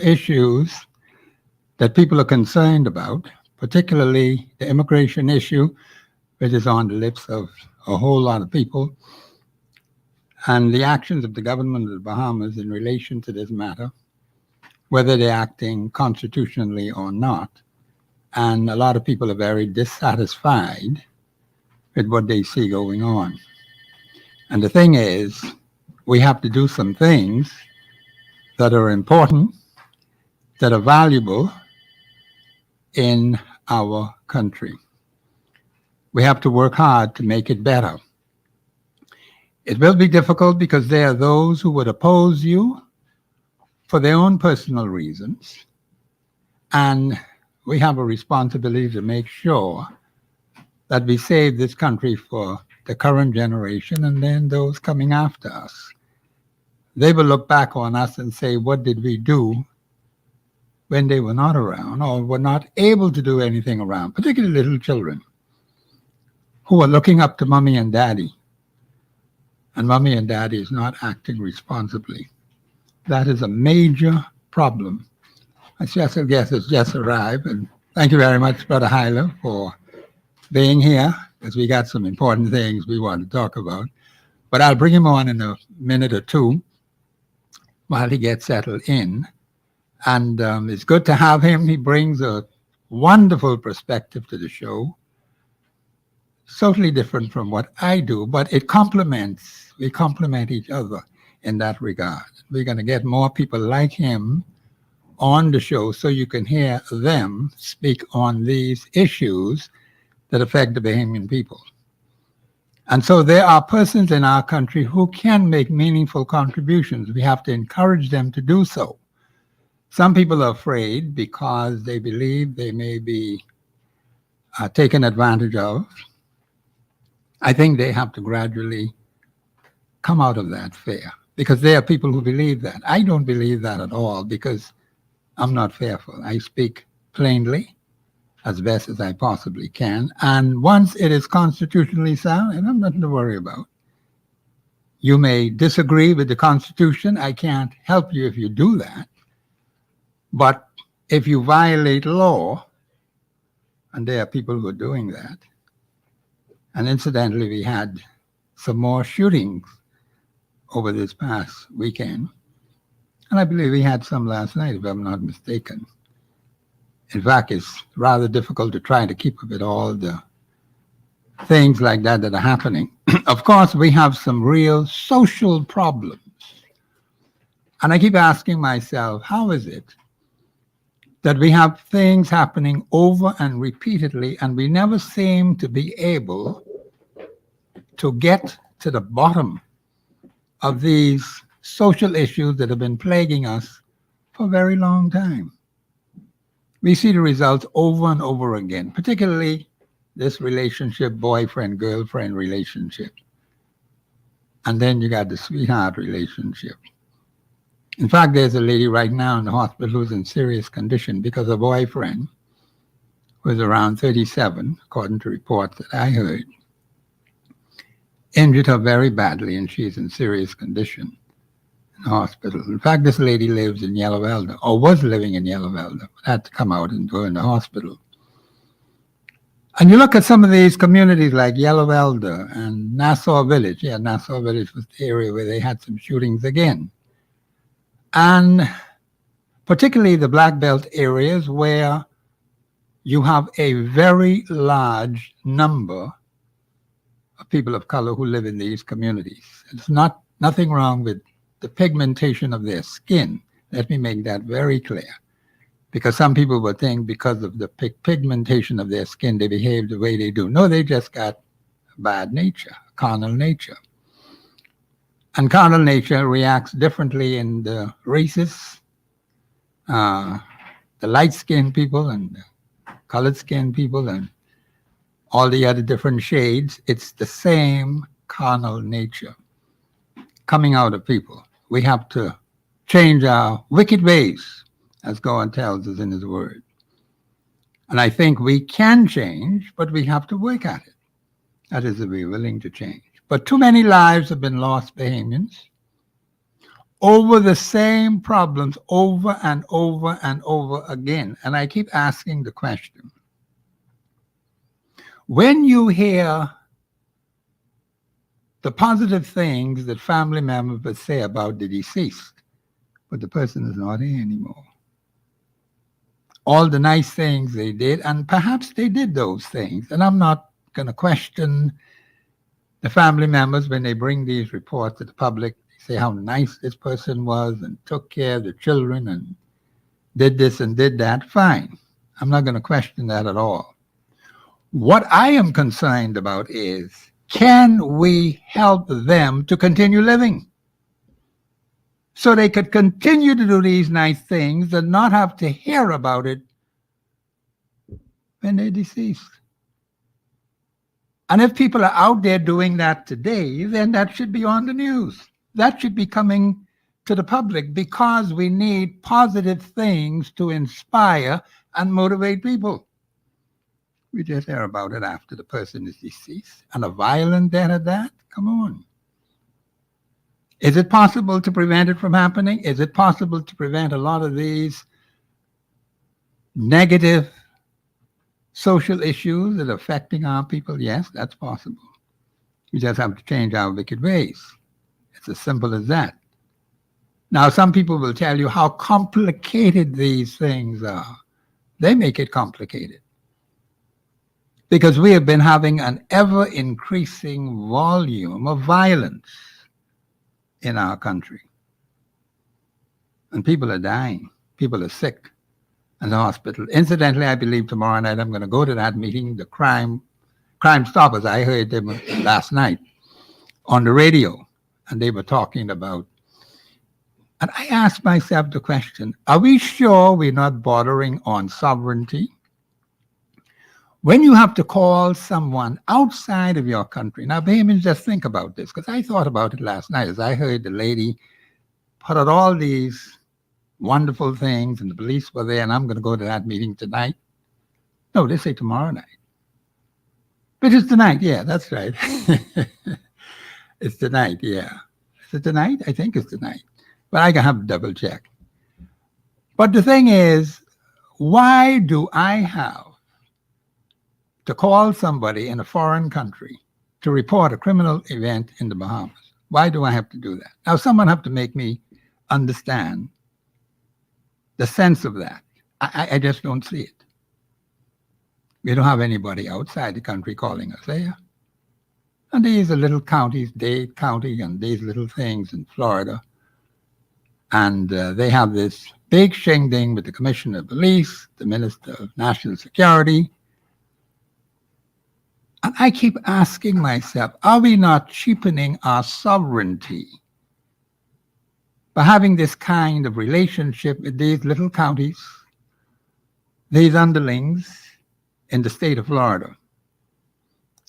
issues that people are concerned about, particularly the immigration issue, which is on the lips of a whole lot of people, and the actions of the government of the Bahamas in relation to this matter, whether they're acting constitutionally or not. And a lot of people are very dissatisfied with what they see going on. And the thing is, we have to do some things that are important, that are valuable in our country. We have to work hard to make it better. It will be difficult because there are those who would oppose you for their own personal reasons. And we have a responsibility to make sure that we save this country for the current generation and then those coming after us. They will look back on us and say, what did we do when they were not around or were not able to do anything around, particularly little children who are looking up to mommy and daddy, and mommy and daddy is not acting responsibly. That is a major problem. My special guest has just arrived, and thank you very much, Brother Hyler, for being here, because we got some important things we want to talk about. But I'll bring him on in a minute or two while he gets settled in. And it's good to have him. He brings a wonderful perspective to the show, totally different from what I do, but we complement each other in that regard. We're going to get more people like him on the show so you can hear them speak on these issues that affect the Bahamian people. And so there are persons in our country who can make meaningful contributions. We have to encourage them to do so. Some people are afraid because they believe they may be taken advantage of. I think they have to gradually come out of that fear, because there are people who believe that. I don't believe that at all, because I'm not fearful. I speak plainly as best as I possibly can. And once it is constitutionally sound, and I'm nothing to worry about. You may disagree with the Constitution. I can't help you if you do that. But if you violate law, and there are people who are doing that, and incidentally, we had some more shootings over this past weekend, and I believe we had some last night, if I'm not mistaken. In fact, it's rather difficult to try to keep up with all the things like that that are happening. Of course, we have some real social problems. And I keep asking myself, how is it that we have things happening over and repeatedly, and we never seem to be able to get to the bottom of these social issues that have been plaguing us for a very long time? We see the results over and over again, particularly this relationship, boyfriend-girlfriend relationship. And then you got the sweetheart relationship. In fact, there's a lady right now in the hospital who's in serious condition because her boyfriend, who is around 37, according to reports that I heard, injured her very badly, and she's in serious condition in the hospital. In fact, this lady lives in Yellow Elder, or was living in Yellow Elder, but had to come out and go in the hospital. And you look at some of these communities like Yellow Elder and Nassau Village. Yeah, Nassau Village was the area where they had some shootings again. And particularly the Black Belt areas where you have a very large number of people of color who live in these communities. It's nothing wrong with the pigmentation of their skin. Let me make that very clear. Because some people would think because of the pigmentation of their skin, they behave the way they do. No, they just got bad nature, carnal nature. And carnal nature reacts differently in the races, the light-skinned people and the colored-skinned people and all the other different shades. It's the same carnal nature coming out of people. We have to change our wicked ways, as God tells us in his word. And I think we can change, but we have to work at it. That is, if we're willing to change. But too many lives have been lost, Bahamians, over the same problems over and over and over again. And I keep asking the question, when you hear the positive things that family members say about the deceased, but the person is not here anymore, all the nice things they did, and perhaps they did those things, and I'm not going to question the family members when they bring these reports to the public, say how nice this person was and took care of the children and did this and did that, fine. I'm not going to question that at all. What I am concerned about is, can we help them to continue living so they could continue to do these nice things and not have to hear about it when they're deceased? And if people are out there doing that today, then that should be on the news. That should be coming to the public, because we need positive things to inspire and motivate people. We just hear about it after the person is deceased, and a violent death at that? Come on. Is it possible to prevent it from happening? Is it possible to prevent a lot of these negative social issues that are affecting our people? Yes, that's possible. We just have to change our wicked ways. It's as simple as that. Now, some people will tell you how complicated these things are. They make it complicated, because we have been having an ever-increasing volume of violence in our country. And people are dying. People are sick in the hospital. Incidentally, I believe tomorrow night I'm going to go to that meeting, the Crime Stoppers. I heard them last night on the radio, and they were talking about, and I asked myself the question, are we sure we're not bordering on sovereignty? When you have to call someone outside of your country, now, Bahamians, just think about this, because I thought about it last night as I heard the lady put out all these wonderful things, and the police were there, and I'm going to go to that meeting tonight. No, they say tomorrow night. But it's tonight, yeah, that's right. It's tonight, yeah. Is it tonight? I think it's tonight. But I can have to double check. But the thing is, why do I have to call somebody in a foreign country to report a criminal event in the Bahamas? Why do I have to do that? Now, someone have to make me understand the sense of that. I just don't see it. We don't have anybody outside the country calling us there. And these are little counties, Dade County, and these little things in Florida. And they have this big shindig with the Commissioner of Police, the Minister of National Security. And I keep asking myself, are we not cheapening our sovereignty by having this kind of relationship with these little counties, these underlings in the state of Florida?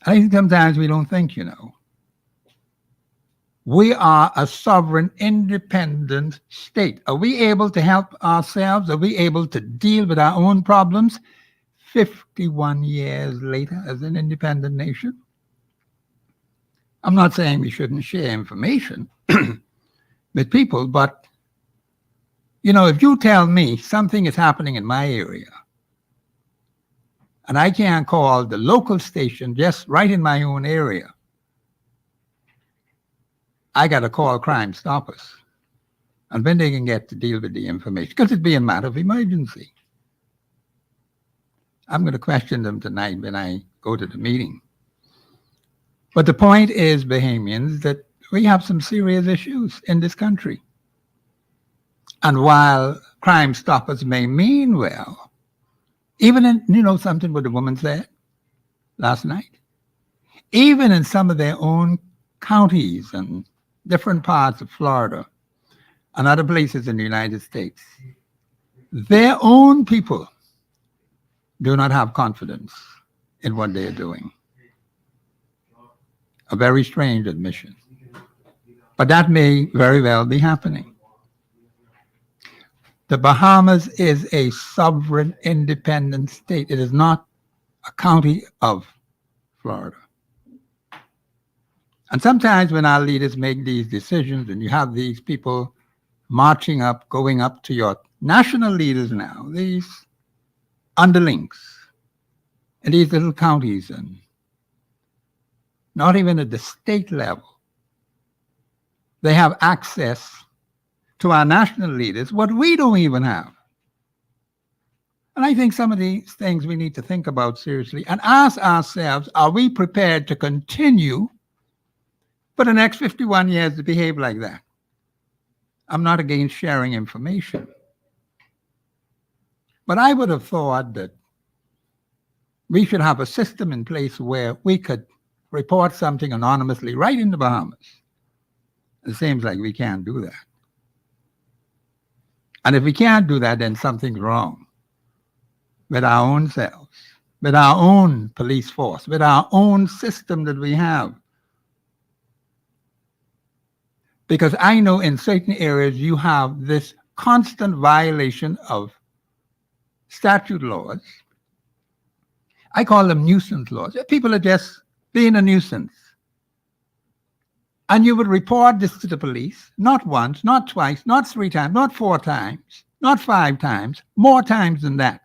I think sometimes we don't think, We are a sovereign, independent state. Are we able to help ourselves? Are we able to deal with our own problems 51 years later as an independent nation? I'm not saying we shouldn't share information with people, but, if you tell me something is happening in my area, and I can't call the local station just right in my own area, I got to call Crime Stoppers. And when they can get to deal with the information, because it'd be a matter of emergency. I'm going to question them tonight when I go to the meeting. But the point is, Bahamians, that we have some serious issues in this country. And while Crime Stoppers may mean well, even in, something what the woman said last night, even in some of their own counties and different parts of Florida and other places in the United States, their own people do not have confidence in what they are doing. A very strange admission. But that may very well be happening. The Bahamas is a sovereign, independent state. It is not a county of Florida. And sometimes when our leaders make these decisions and you have these people marching up, going up to your national leaders now, these underlings in these little counties and not even at the state level. They have access to our national leaders, what we don't even have. And I think some of these things we need to think about seriously and ask ourselves, are we prepared to continue for the next 51 years to behave like that? I'm not against sharing information. But I would have thought that we should have a system in place where we could report something anonymously right in the Bahamas. It seems like we can't do that. And if we can't do that, then something's wrong with our own selves, with our own police force, with our own system that we have. Because I know in certain areas you have this constant violation of statute laws. I call them nuisance laws. People are just being a nuisance. And you would report this to the police, not once, not twice, not 3 times, not 4 times, not 5 times, more times than that.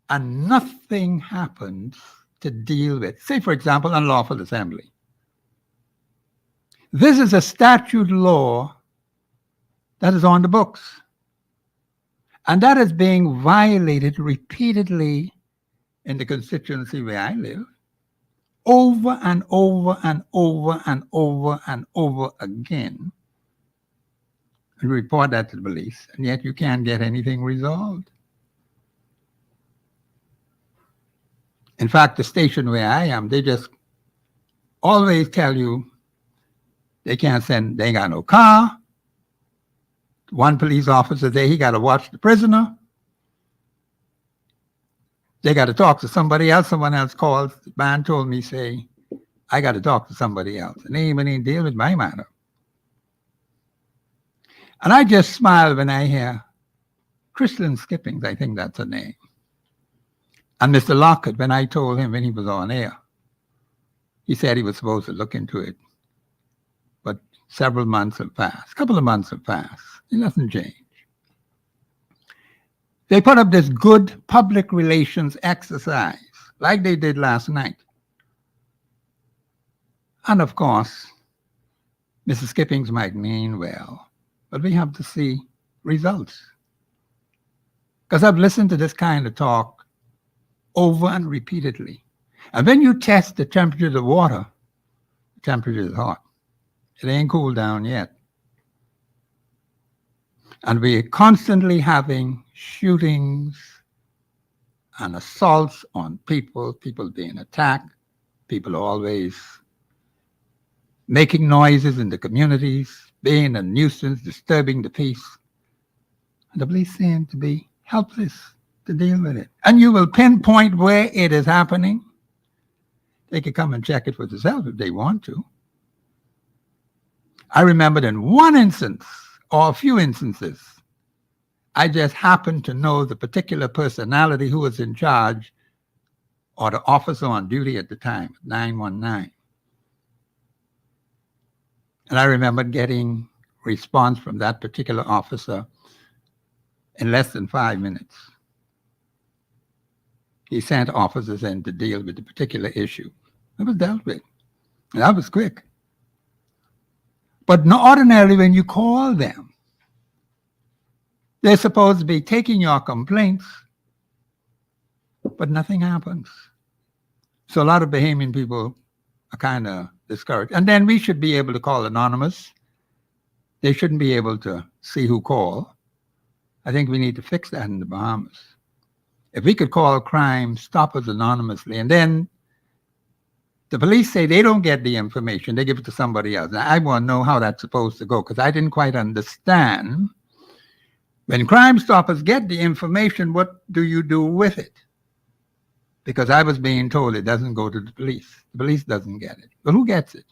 And nothing happens to deal with, say, for example, unlawful assembly. This is a statute law that is on the books. And that is being violated repeatedly in the constituency where I live, over and over and over and over and over again. And report that to the police, and yet you can't get anything resolved. In fact, the station where I am, they just always tell you they can't send, they ain't got no car. One police officer there, he got to watch the prisoner. They got to talk to somebody else. Someone else called. The man told me, say, I got to talk to somebody else. And they even didn't deal with my matter. And I just smile when I hear Crystalline Skippings, I think that's her name. And Mr. Lockett, when I told him when he was on air, he said he was supposed to look into it. But several months have passed, a couple of months have passed. Nothing changed. They put up this good public relations exercise, like they did last night. And of course, Mrs. Skippings might mean well, but we have to see results. Because I've listened to this kind of talk over and repeatedly. And when you test the temperature of the water, the temperature is hot. It ain't cooled down yet. And we're constantly having shootings and assaults on people, people being attacked, people are always making noises in the communities, being a nuisance, disturbing the peace. And the police seem to be helpless to deal with it. And you will pinpoint where it is happening. They could come and check it for themselves if they want to. I remember in one instance, or a few instances, I just happened to know the particular personality who was in charge or the officer on duty at the time, 919. And I remember getting response from that particular officer in less than 5 minutes. He sent officers in to deal with the particular issue. It was dealt with. And that was quick. But ordinarily, when you call them, they're supposed to be taking your complaints, but nothing happens. So a lot of Bahamian people are kind of discouraged. And then we should be able to call anonymous. They shouldn't be able to see who called. I think we need to fix that in the Bahamas. If we could call Crime Stoppers anonymously, and then the police say they don't get the information, they give it to somebody else. Now, I want to know how that's supposed to go, because I didn't quite understand. When Crime Stoppers get the information, what do you do with it? Because I was being told it doesn't go to the police. The police doesn't get it. But who gets it?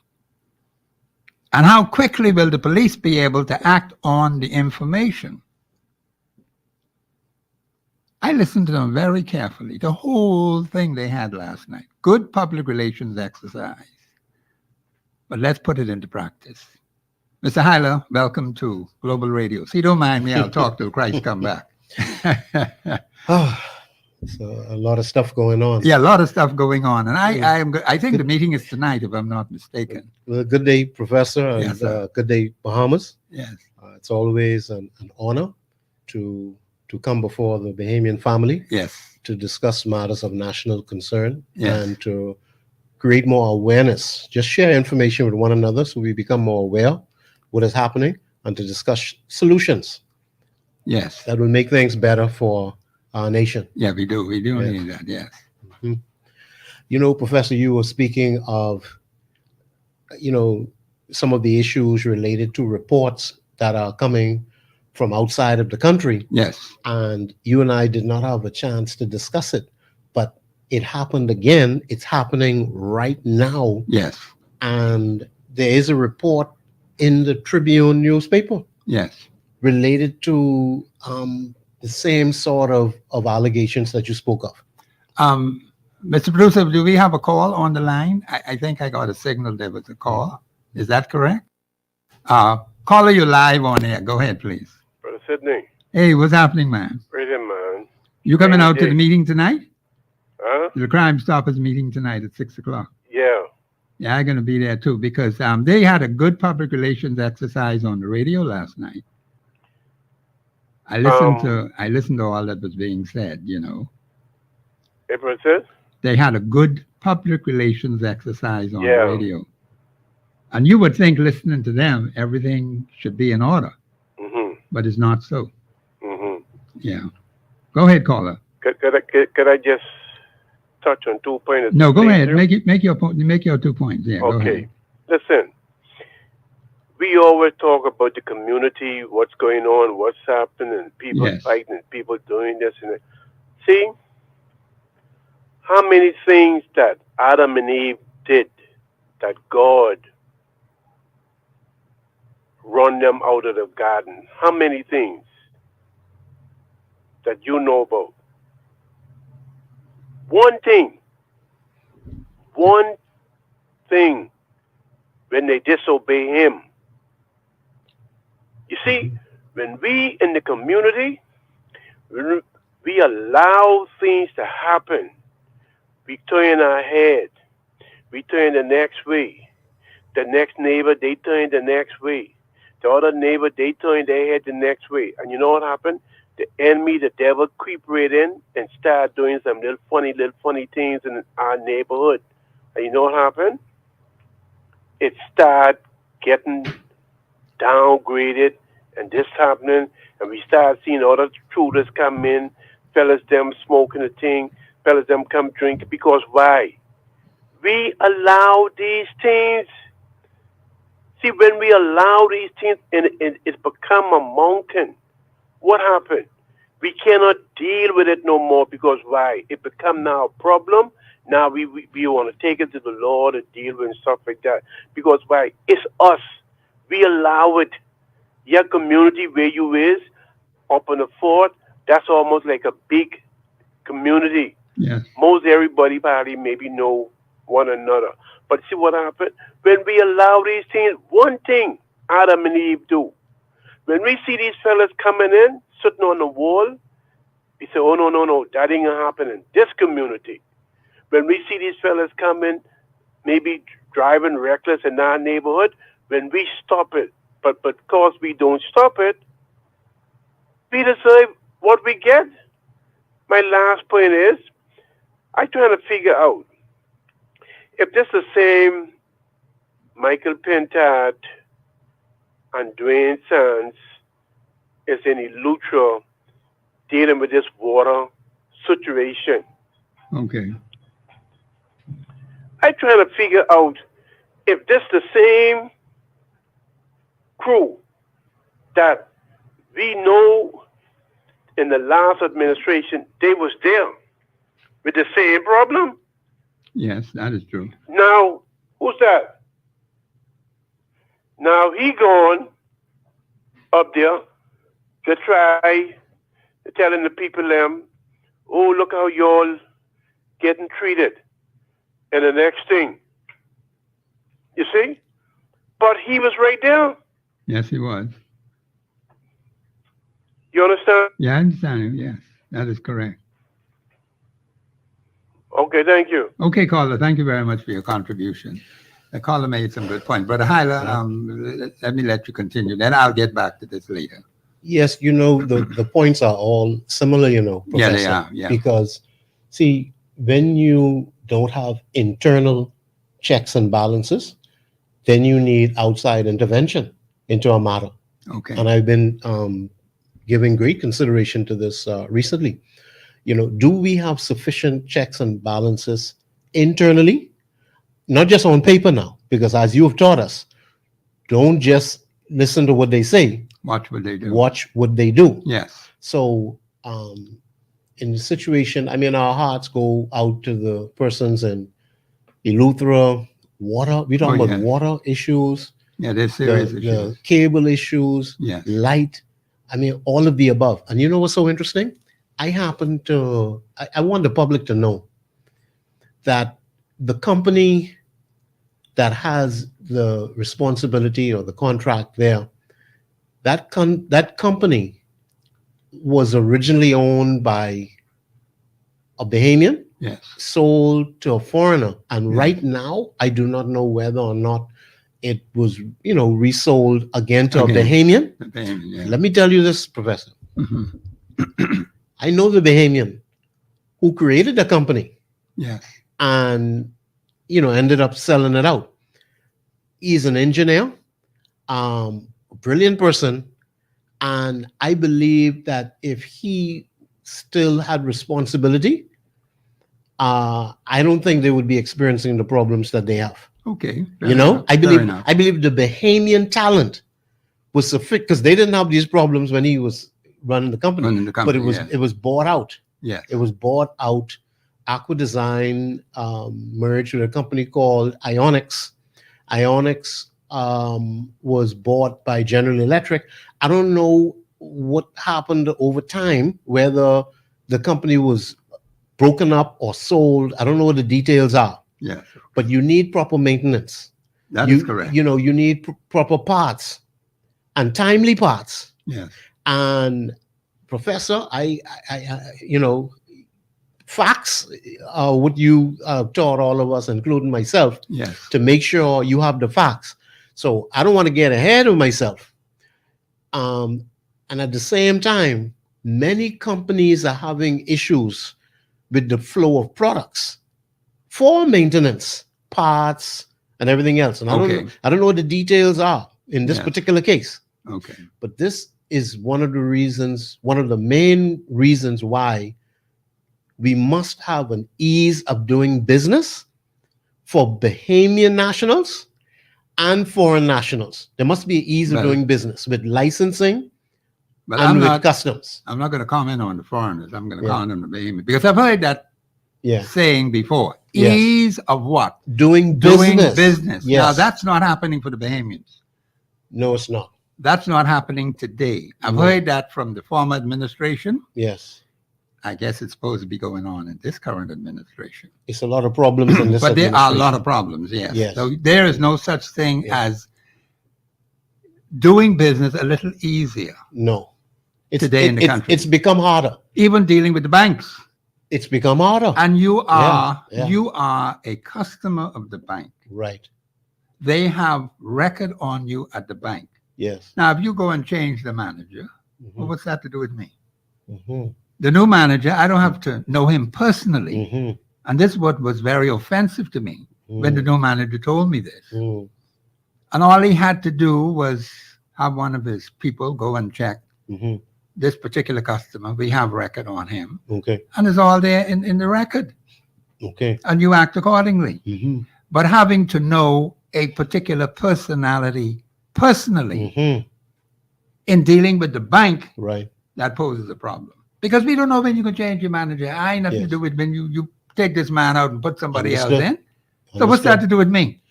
And how quickly will the police be able to act on the information? I listened to them very carefully, the whole thing they had last night. Good public relations exercise. But let's put it into practice. Mr. Hyler, welcome to Global Radio. See, don't mind me. I'll talk till Christ come back. So a lot of stuff going on. Yeah, a lot of stuff going on, and Mm. I think the Good, meeting is tonight, if I'm not mistaken. well, good day, Professor, and Yes, sir. good day, Bahamas. Yes, It's always an honor to come before the Bahamian family yes, to discuss matters of national concern yes, and to create more awareness. Just share information with one another so we become more aware what is happening and to discuss solutions yes. that will make things better for our nation. Yeah, we do. We do Yeah. need that. Yes, Mhm. You know, Professor, you were speaking of, you know, some of the issues related to reports that are coming from outside of the country. yes, And you and I did not have a chance to discuss it, but it happened again. It's happening right now. yes, And there is a report in the Tribune newspaper yes. related to the same sort of allegations that you spoke of. Um, Mr. Producer, do we have a call on the line? I think I got a signal there was a call. Is that correct? Caller, you live on air. Go ahead, please. Brother Sydney, Hey, what's happening, man? ready, man. You coming Rainy out to the day. meeting tonight? Huh? The Crime Stoppers meeting tonight at 6 o'clock. Yeah. Yeah, I'm gonna be there too because they had a good public relations exercise on the radio last night. I listened to all that was being said. You know, April says? they had a good public relations exercise on the Yeah. radio, and you would think listening to them everything should be in order, Mm-hmm. but it's not so. Mm-hmm. Yeah, go ahead, caller. Could I just touch on 2 points? at No, the go same ahead. time? Make your 2 points. Yeah, go Okay. ahead. Listen, we always talk about the community, what's going on, what's happening, and people Yes, fighting, and people doing this and that. See, how many things that Adam and Eve did that God run them out of the garden? How many things that you know about? One thing, one thing when they disobey him. You see, when we in the community, when we allow things to happen, we turn our head, we turn the next way. The next neighbor, they turn the next way. The other neighbor, they turn their head the next way. And you know what happened? The enemy, the devil, creep right in and start doing some little funny things in our neighborhood. And you know what happened? It start getting downgraded and this happening, and we start seeing other intruders come in, fellas them smoking a thing, fellas them come drinking, because why? We allow these things. See, when we allow these things and it's become a mountain, what happened? We cannot deal with it no more because why? It become now a problem. Now we want to take it to the Lord and deal with and stuff like that. Because why? It's us. We allow it. Your community where you is, up in the fort, that's almost like a big community. yes, Most everybody probably maybe know one another. But see what happened? When we allow these things, one thing Adam and Eve do. When we see these fellas coming in, sitting on the wall, we say, oh, no, that ain't gonna happen in this community. When we see these fellas coming, maybe driving reckless in our neighborhood, when we stop it, but because we don't stop it, we deserve what we get. My last point is, I'm trying to figure out if this is the same Michael Pentard and Dwayne Sands is in Elutra dealing with this water situation. okay, I'm trying to figure out if this the same crew that we know in the last administration they was there with the same problem. yes, that is true. Now, who's that? Now he gone up there to try telling the people them, oh, look how y'all getting treated. And the next thing, you see? But he was right there. Yes, he was. You understand? Yeah, I understand him. Yes, that is correct. Okay, thank you. Okay, caller, thank you very much for your contribution. The caller made some good points. Brother Hyla, let me let you continue. Then I'll get back to this later. Yes, the points are all similar, Yeah, they Professor. are. Yeah. Because, see, when you don't have internal checks and balances, then you need outside intervention into a matter. Okay. And I've been giving great consideration to this recently. Do we have sufficient checks and balances internally? Not just on paper now, because as you have taught us, don't just listen to what they say, Watch what they do. watch what they do. Yes. So, in the situation, I mean, our hearts go out to the persons in Eleuthera, water. We're talking Oh, about yes. water issues, Yeah, there's the, serious the issues. cable issues, Yes. light. I mean, all of the above. And you know what's so interesting? I want the public to know that the company that has the responsibility or the contract there, that company was originally owned by a Bahamian, Yes. sold to a foreigner, and Yeah. right now I do not know whether or not it was resold again to a Again. Bahamian. The payment, yeah. Let me tell you this, Professor. Mhm. I know the Bahamian who created the company Yes. and ended up selling it out. He's an engineer, a brilliant person, and I believe that if he still had responsibility, I don't think they would be experiencing the problems that they have. Okay. You know, enough. I Fair believe enough. I believe the Bahamian talent was sufficient because they didn't have these problems when he was running the company. Running the But company, yes. it was bought out. Yes. It was bought out. Aqua Design merged with a company called Ionics. Ionics was bought by General Electric. I don't know what happened over time, whether the company was broken up or sold. I don't know what the details are, Yes. but you need proper maintenance. That is correct. You need proper parts and timely parts. Yes. And Professor, facts are what you taught all of us, including myself, Yes. to make sure you have the facts. So I don't want to get ahead of myself. And at the same time, many companies are having issues with the flow of products for maintenance, parts, and everything else. And Okay. I don't know what the details are in this Yes. particular case. Okay. But this is one of the main reasons why we must have an ease of doing business for Bahamian nationals and foreign nationals. There must be an ease of Well- doing business with licensing But and I'm with not. customs. I'm not going to comment on the foreigners. I'm going to Yeah. comment on the Bahamian because I've heard that Yeah. saying before. Yes. Ease of what? Doing Doing business. business. Yes. Now that's not happening for the Bahamians. No, it's not. That's not happening today. I've No. heard that from the former administration. Yes. I guess it's supposed to be going on in this current administration. It's a lot of problems in this But there are a lot administration. of problems, yes. Yes. So there is no such thing Yeah. as doing business a little easier, No. Today in the country. It's become harder. even dealing with the banks. It's become harder. And you are Yeah. you are a customer of the bank. Right. They have record on you at the bank. Yes. Now, if you go and change the manager, well, Mhm. what's that to do with me? Mhm. The new manager, I don't have to know him personally. Mhm. And this is what was very offensive to me when the new manager told me this. Mhm. And all he had to do was have one of his people go and check Mhm. this particular customer. We have record on him. Okay. And it's all there in the record. Okay. And you act accordingly. Mhm. But having to know a particular personality personally Mhm. in dealing with the bank, Right. that poses a problem. Because we don't know when you can change your manager. I ain't nothing to Yes. do with when you take this man out and put somebody else Understood. in. So what's that to Understood. do with me?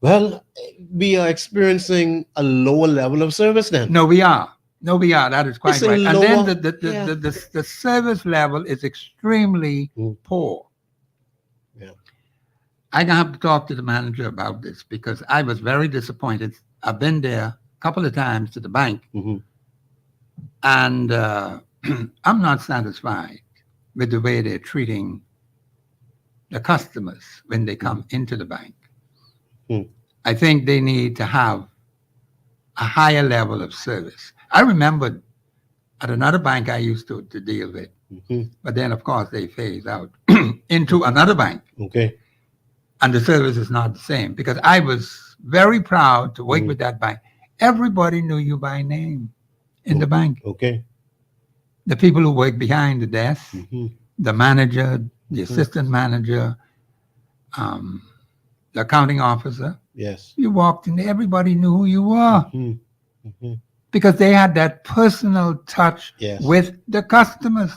Well, we are experiencing a lower level of service then. No, we are. No, we are. That is quite It's a right. And then lower- the, yeah. the service level is extremely Mm. poor. Yeah. I have to talk to the manager about this because I was very disappointed. I've been there couple of times to the bank, Hmm. and I'm not satisfied with the way they're treating the customers when they come into the bank. Mm. I think they need to have a higher level of service. I remember at another bank I used to deal with, Hmm. but then of course they phased out into another bank, Okay. and the service is not the same because I was very proud to work Mhm. with that bank. Everybody knew you by name in the bank. Okay. The people who work behind the desk, Hmm. the manager, the assistant manager, um, the accounting officer. Yes. You walked in, everybody knew who you were Hmm. Hmm. because they had that personal touch Yes. with the customers.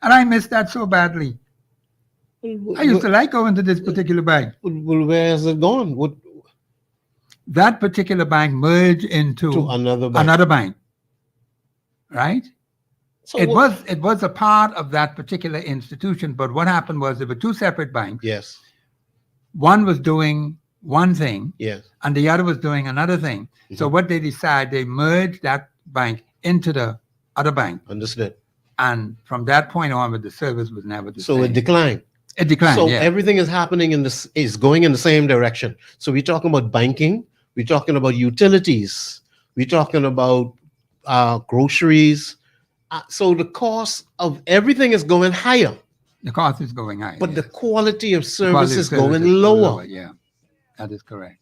And I miss that so badly. I used to like going to this particular bank. Well, where has it gone? What That particular bank merged to into another bank? another bank, right? So It was a part of that particular institution, but what happened was there were two separate banks. Yes. One was doing one thing, Yes. and the other was doing another thing. So Mhm. what they decided, they merged that bank into the other bank, Understood. and from that point on, the service was never the So it same. declined. It declined. So Yeah, everything is happening in this is going in the same direction. So we're talking about banking, we're talking about utilities, we're talking about groceries. So the cost of everything is going higher, the cost is going high. but the Yes. quality of The service quality of is service going is lower. Yeah, that is correct.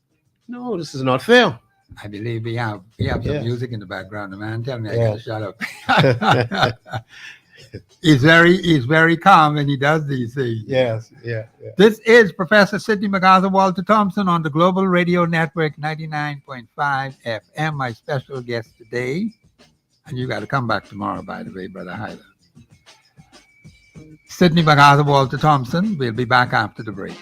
No, this is not fair. I believe we have some Yes. music in the background. The man tell me I gotta Yes. shut up. he's very calm when he does these things. Yes. Yeah. Yeah. This is Professor Sidney MacArthur Walter Thompson on the Global Radio Network 99.5 FM. My special guest today, and you got to come back tomorrow, by the way, Brother Hyler. Sidney MacArthur Walter Thompson. We'll be back after the break.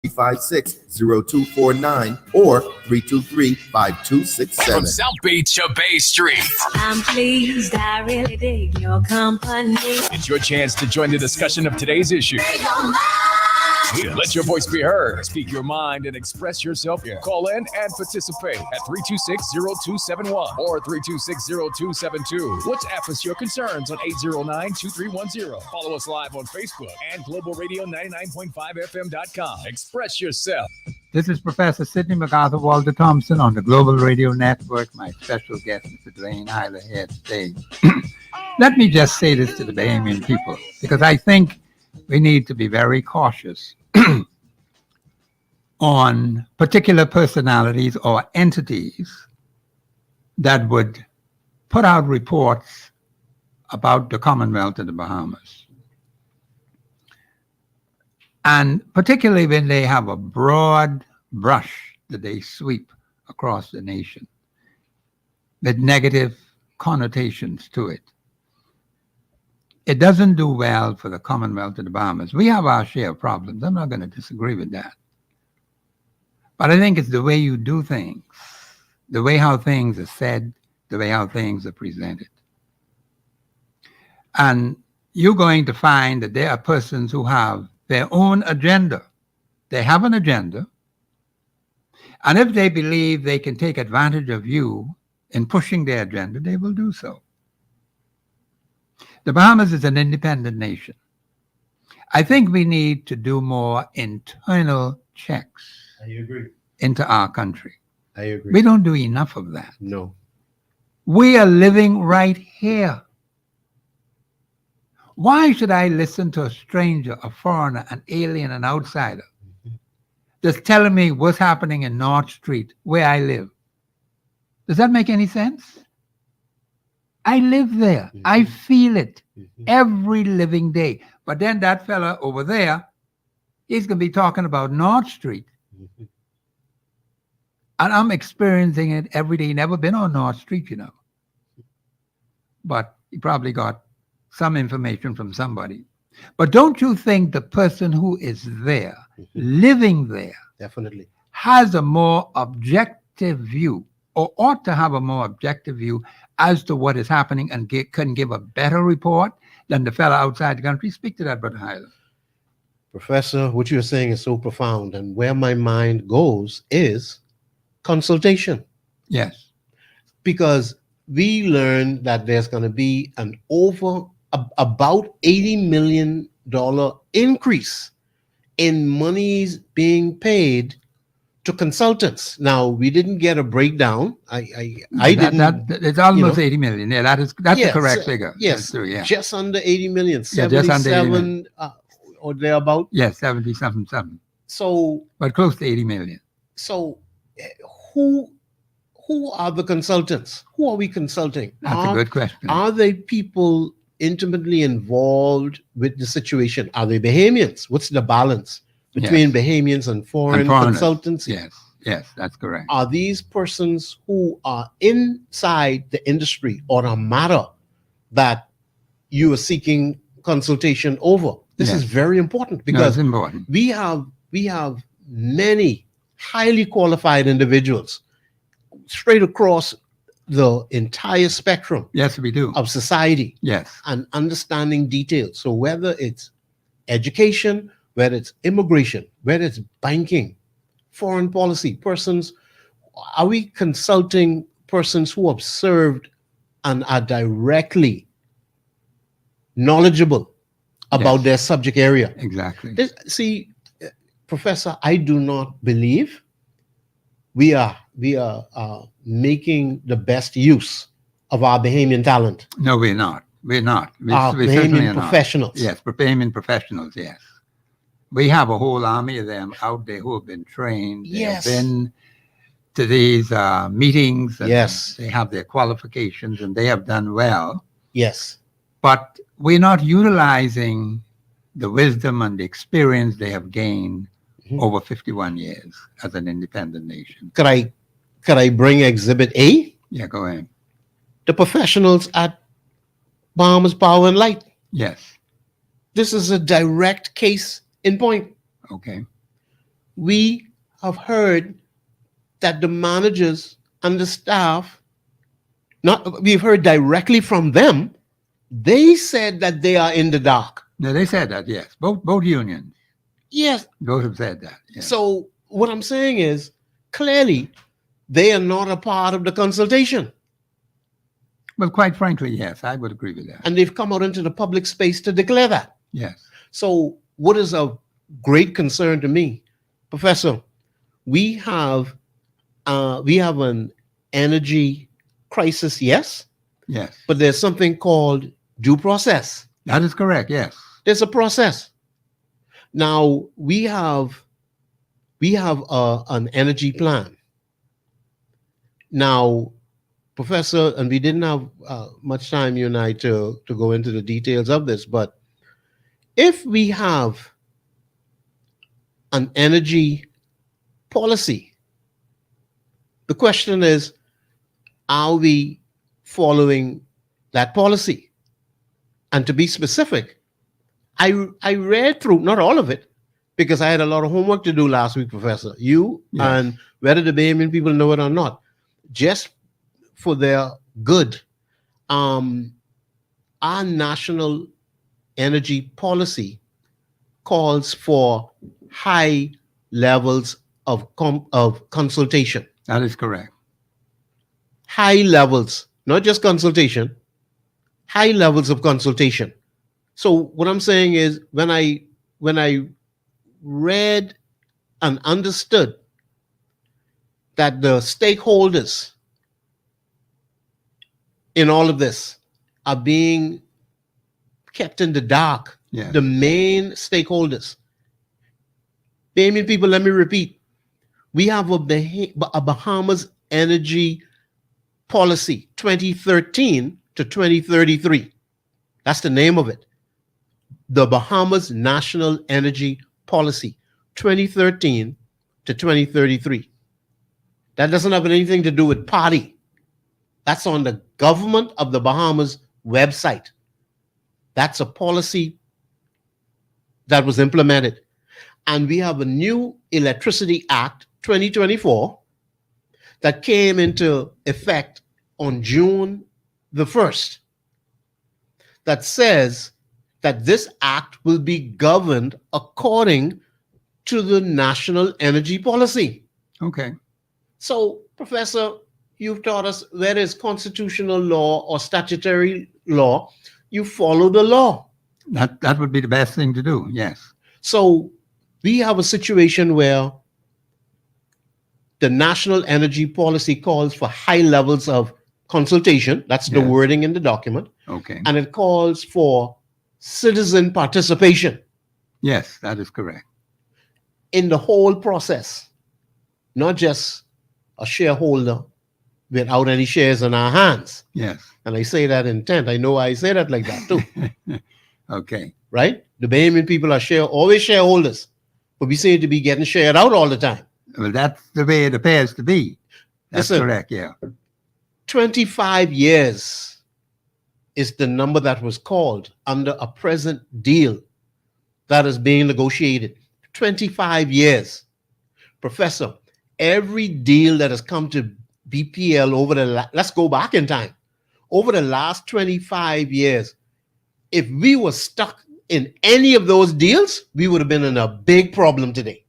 356-0249 or 323-5267. From South Beach to Bay Street, I'm pleased, I really dig your company. it's your chance to join the discussion of today's issue. Let your voice be heard. Speak your mind and express yourself. Call in and participate at 326-0271 or 326-0272. WhatsApp us your concerns on 809-2310. Follow us live on Facebook and Global Radio 99.5FM.com. Express yourself. This is Professor Sidney MacArthur Walter Thompson on the Global Radio Network. My special guest, Mr. Dwayne Hyler, here today. Let me just say this to the Bahamian people, because I think we need to be very cautious on particular personalities or entities that would put out reports about the Commonwealth of the Bahamas. And particularly when they have a broad brush that they sweep across the nation with negative connotations to it. It doesn't do well for the Commonwealth of the Bahamas. We have our share of problems. I'm not going to disagree with that. But I think it's the way you do things, the way how things are said, the way how things are presented. And you're going to find that there are persons who have their own agenda. They have an agenda. And if they believe they can take advantage of you in pushing their agenda, they will do so. The Bahamas is an independent nation. I think we need to do more internal checks I agree. into our country. I agree. We don't do enough of that. No. We are living right here. Why should I listen to a stranger, a foreigner, an alien, an outsider that's telling me what's happening in North Street, where I live? Does that make any sense? I live there. I feel it every living day. But then that fella over there, he's going to be talking about North Street. And I'm experiencing it every day. Never been on North Street, you know. But he probably got some information from somebody. But don't you think the person who is there, living there, Definitely. has a more objective view, or ought to have a more objective view as to what is happening, and can give a better report than the fella outside the country? Speak to that, Brother Hyler. Professor, what you're saying is so profound. And where my mind goes is consultation. Yes. Because we learned that there's going to be an about $80 million increase in monies being paid to consultants. Now, we didn't get a breakdown. I didn't. It's almost 80 million. Yeah, that's the correct figure. Yes, That's true, yeah. just under 80 million. Yeah, just under 80 77 million. or thereabout. Yes, 70 something. So, But close to 80 million. who are the consultants? Who are we consulting? That's a good question. Are they people intimately involved with the situation? Are they Bahamians? What's the balance between Bahamians and foreign foreigners. consultants? Yes, that's correct. Are these persons who are inside the industry or a matter that you are seeking consultation over? This is very important, No, because it's important. we have many highly qualified individuals straight across the entire spectrum Yes, we do. of society Yes. and understanding details. So whether it's education, whether it's immigration, whether it's banking, foreign policy, are we consulting persons who have served and are directly knowledgeable about their subject area? Exactly. See, Professor, I do not believe we are making the best use of our Bahamian talent. No, we're not. We're not. Our We certainly Bahamian are not. professionals. Yes, Bahamian professionals, yes. We have a whole army of them out there who have been trained. They have been to these meetings. And Yes. They have their qualifications and they have done well. Yes. But we're not utilizing the wisdom and the experience they have gained over 51 years as an independent nation. Could I bring Exhibit A? Yeah, go ahead. The professionals at Bahamas Power and Light. Yes. This is a direct case in point. Okay. we have heard that the managers and the staff, we've heard directly from them, they said that they are in the dark. No, they said that, yes. Both unions. Yes. Both have said that. Yes. So what I'm saying is, clearly, they are not a part of the consultation. Well, quite frankly, yes, I would agree with that. And they've come out into the public space to declare that. Yes. So what is of great concern to me, Professor, we have an energy crisis, yes, Yes. but there's something called due process. That is correct, yes. There's a process. Now we have an energy plan. Now, Professor, and we didn't have much time, you and I, to go into the details of this, but if we have an energy policy, the question is, are we following that policy? And to be specific, I read through, not all of it, because I had a lot of homework to do last week, Professor. You Yes. and whether the Bahamian people know it or not, just for their good, our national energy policy calls for high levels of consultation. That is correct. High levels, not just consultation, high levels of consultation. So what I'm saying is, when I read and understood that the stakeholders in all of this are being kept in the dark, Yes. the main stakeholders. Bahamian people, let me repeat. We have a Bahamas energy policy, 2013 to 2033. That's the name of it. The Bahamas National Energy Policy, 2013 to 2033. That doesn't have anything to do with party. That's on the government of the Bahamas website. That's a policy that was implemented. And we have a new Electricity Act 2024 that came into effect on June the 1st that says that this act will be governed according to the national energy policy. Okay. So, Professor, you've taught us where is constitutional law or statutory law, you follow the law. That would be the best thing to do, yes. So we have a situation where the national energy policy calls for high levels of consultation. That's the Yes. wording in the document. Okay. And it calls for citizen participation Yes, that is correct. in the whole process, not just a shareholder without any shares in our hands. Yes. And I say that intent. I know I say that like that too, Okay. right? The Bahamian people are always shareholders, but we seem to be getting shared out all the time. Well, that's the way it appears to be. That's Listen. correct, yeah. 25 years is the number that was called under a present deal that is being negotiated. 25 years. Professor, every deal that has come to BPL over let's go back in time. Over the last 25 years, if we were stuck in any of those deals, we would have been in a big problem today.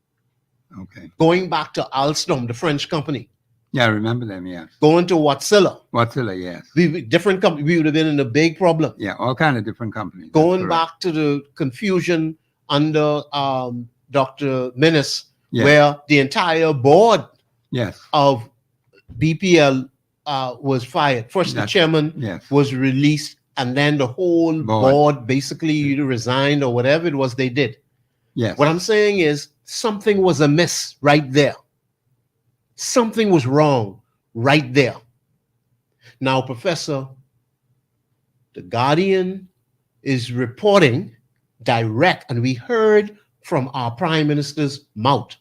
Okay. Going back to Alstom, the French company, Yeah, I remember them, yes. going to Watsilla, Watsilla, yes. different company, we would have been in a big problem. Yeah, all kind of different companies. That's Going correct. back to the confusion under Dr. Minnis, Yes. where the entire board Yes, of BPL was fired. First, the That's- chairman yes. was released, and then the whole board basically resigned or whatever it was they did. Yes. What I'm saying is something was amiss right there. Something was wrong right there. Now, Professor, the Guardian is reporting direct, and we heard from our Prime Minister's mouth.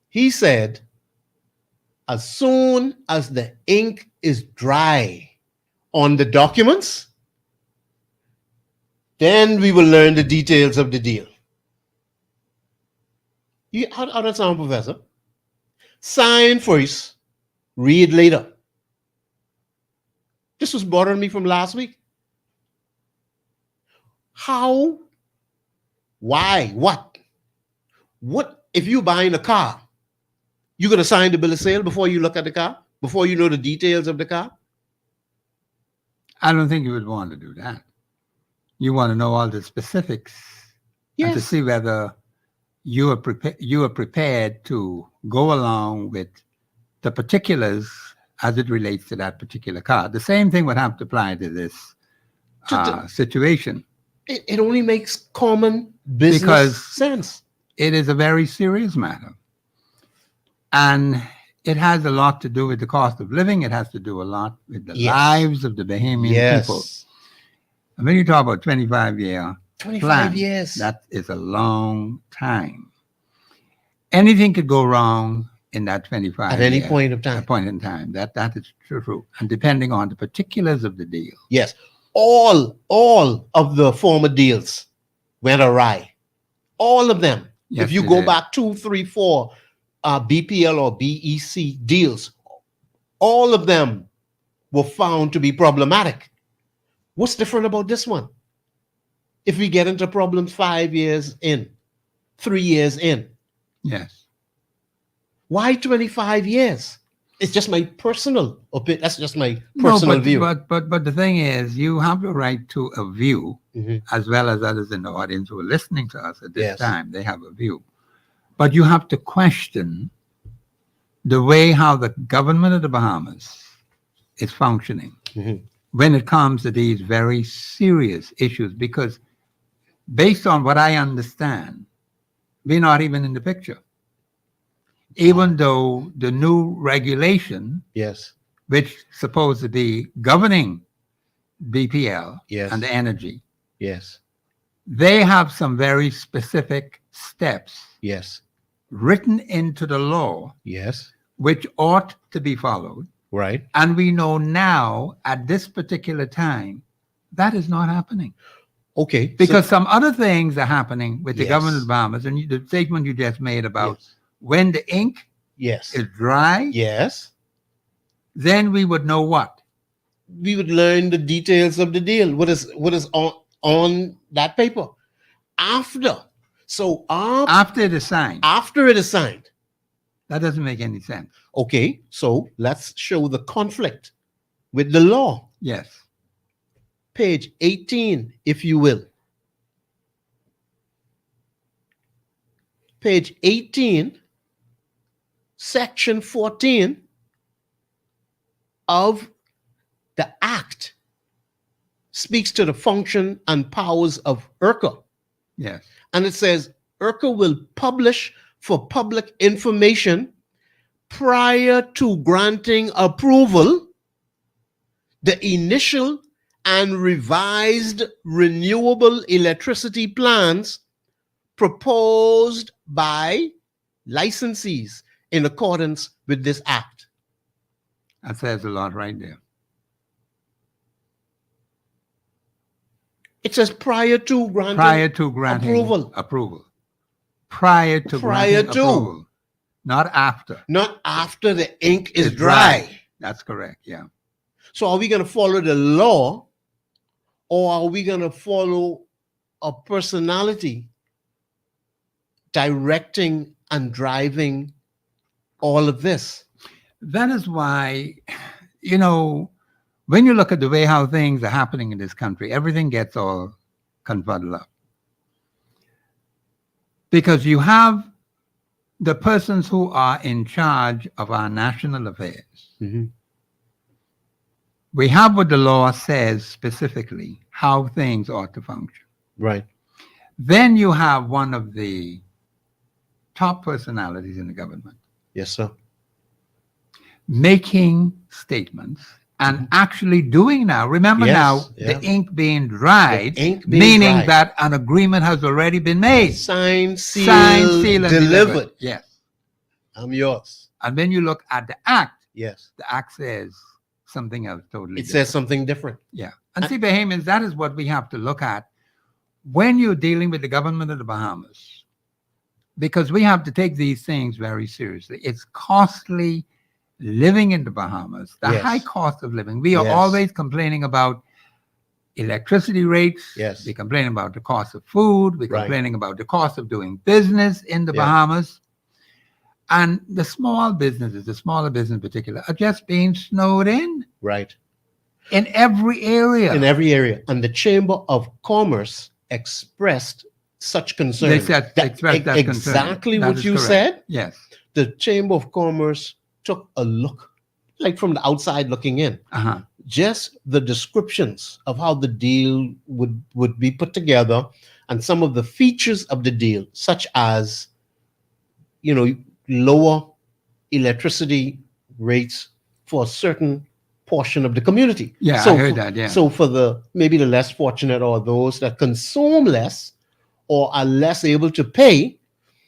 He said, as soon as the ink is dry on the documents, then we will learn the details of the deal. How that sound, Professor? Sign first, read later. This was bothering me from last week. How? Why? What? What if you buying a car? You gonna sign the bill of sale before you look at the car? Before you know the details of the car? I don't think you would want to do that. You want to know all the specifics and to Yes. see whether you are prepared to go along with the particulars as it relates to that particular car. The same thing would have to apply to this situation. It only makes common business Because- sense. It is a very serious matter. And it has a lot to do with the cost of living. It has to do a lot with the Yes. lives of the Bahamian people. Yes. And when you talk about 25-year 25 plan, years. that is a long time. Anything could go wrong in that 25 At any year point of time. point in time. That is true. And depending on the particulars of the deal. Yes. All of the former deals went awry. All of them. Yes, if you they go did. back 2, 3, 4 BPL or BEC deals, all of them were found to be problematic. What's different about this one? If we get into problems 5 years in, 3 years in, Yes. why 25 years? It's just my personal opinion. That's just my personal view. But the thing is, you have the right to a view, Mhm. as well as others in the audience who are listening to us at this Yes. time. They have a view. But you have to question the way how the government of the Bahamas is functioning Mhm. when it comes to these very serious issues, because based on what I understand, we're not even in the picture. Even though the new regulation, Yes. which supposed to be governing BPL Yes. and the energy, Yes. they have some very specific steps Yes. written into the law Yes. which ought to be followed. Right. And we know now at this particular time that is not happening, Okay. because some other things are happening with the Yes. government of the Bahamas. And the statement you just made about Yes. when the ink Yes. is dry, Yes. then we would know what. We would learn the details of the deal. What is on that paper after? So After it is signed, after it is signed. that doesn't make any sense. Okay. So let's show the conflict with the law. Yes. Page 18, if you will. Page 18, section 14 of the Act speaks to the function and powers of IRCA. Yes. And it says IRCA will publish for public information prior to granting approval the initial and revised renewable electricity plans proposed by licensees in accordance with this act. That says a lot right there. It says prior to granting Prior to granting approval. approval. Prior to Prior granting to. approval. Not after. Not after the ink is It's dry. That's correct. Yeah. So are we going to follow the law, or are we going to follow a personality directing and driving all of this? That is why, you know, when you look at the way how things are happening in this country, everything gets all confuddled up. Because you have the persons who are in charge of our national affairs. Mhm. We have what the law says specifically, how things ought to function. Right. Then you have one of the top personalities in the government Yes, sir. making statements and actually doing now. Remember Yes, now, yeah. the ink being dried, The ink being meaning dried. that an agreement has already been made. Signed, sealed, Signed, sealed, and delivered. Yes. I'm yours. And when you look at the act, Yes. the act says something else totally It different. says something different. Yeah. And see, Bahamians, that is what we have to look at when you're dealing with the government of the Bahamas. because we have to take these things very seriously. It's costly living in the Bahamas, the Yes. high cost of living. We are Yes. always complaining about electricity rates. Yes. We complain about the cost of food. We're Right. complaining about the cost of doing business in the Yeah. Bahamas. And the small businesses, the smaller business in particular, are just being snowed Right. in every area. In every area. And the Chamber of Commerce expressed such concern. They said expressed that concern. exactly That what is you correct. said. Yes. The Chamber of Commerce took a look, like from the outside looking in. Uh-huh. Just the descriptions of how the deal would be put together and some of the features of the deal, such as, lower electricity rates for a certain portion of the community. Yeah, So I heard for- that. Yeah. So for maybe the less fortunate or those that consume less or are less able to pay,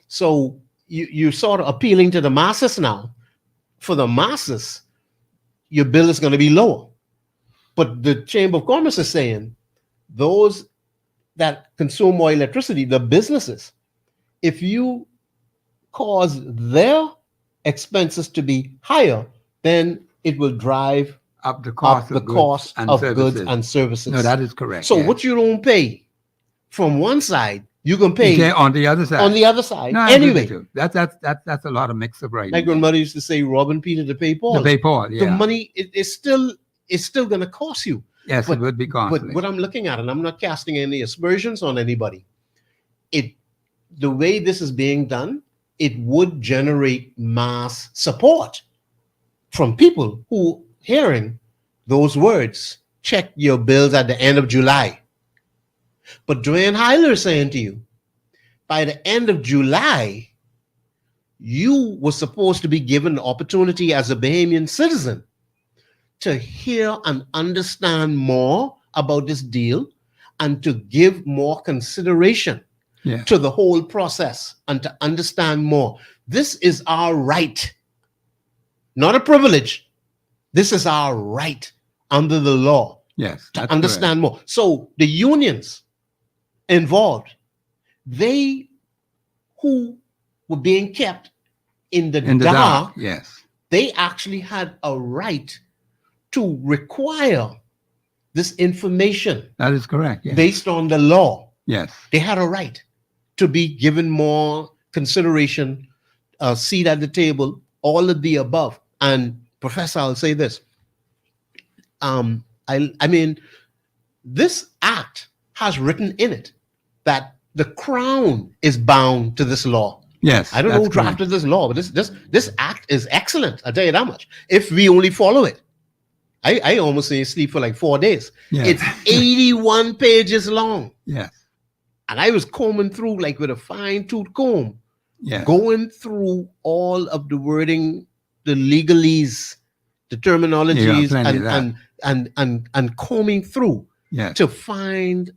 so you're sort of appealing to the masses now. For the masses, your bill is going to be lower. But the Chamber of Commerce is saying those that consume more electricity, the businesses, if you cause their expenses to be higher, then it will drive up the cost up the of goods cost and of services. goods and services. No, that is correct. So yeah. what you don't pay from one side, you can You pay get on the other side. on the other side. No, I agree with anyway, you. That's a lot of mix-up right my now. grandmother used to say, "Robbing Peter to pay Paul." The pay Paul, The yeah. money is still going to cost you. Yes, but- it would be costly. But what I'm looking at, and I'm not casting any aspersions on anybody, the way this is being done, it would generate mass support from people who hearing those words, check your bills at the end of July. But Dwayne Hyler is saying to you, by the end of July, you were supposed to be given the opportunity as a Bahamian citizen to hear and understand more about this deal and to give more consideration Yeah. to the whole process and to understand more. This is our right, not a privilege. This is our right under the law Yes, to that's understand more. So the unions involved, they who were being kept in the, correct. In the dark, dark, yes. they actually had a right to require this information That is correct. Yes. based on the law. Yes. They had a right to be given more consideration, a seat at the table, all of the above. And Professor, I'll say this. I mean, this act has written in it that the Crown is bound to this law. Yes. I don't know that's who correct. drafted this law, but this act is excellent. I'll tell you that much. If we only follow it. I almost say sleep for like 4 days. Yes. It's 81 pages long. Yes. And I was combing through like with a fine-tooth comb, Yes. going through all of the wording, the legalese, the terminologies, plenty of that. and combing through Yes. to find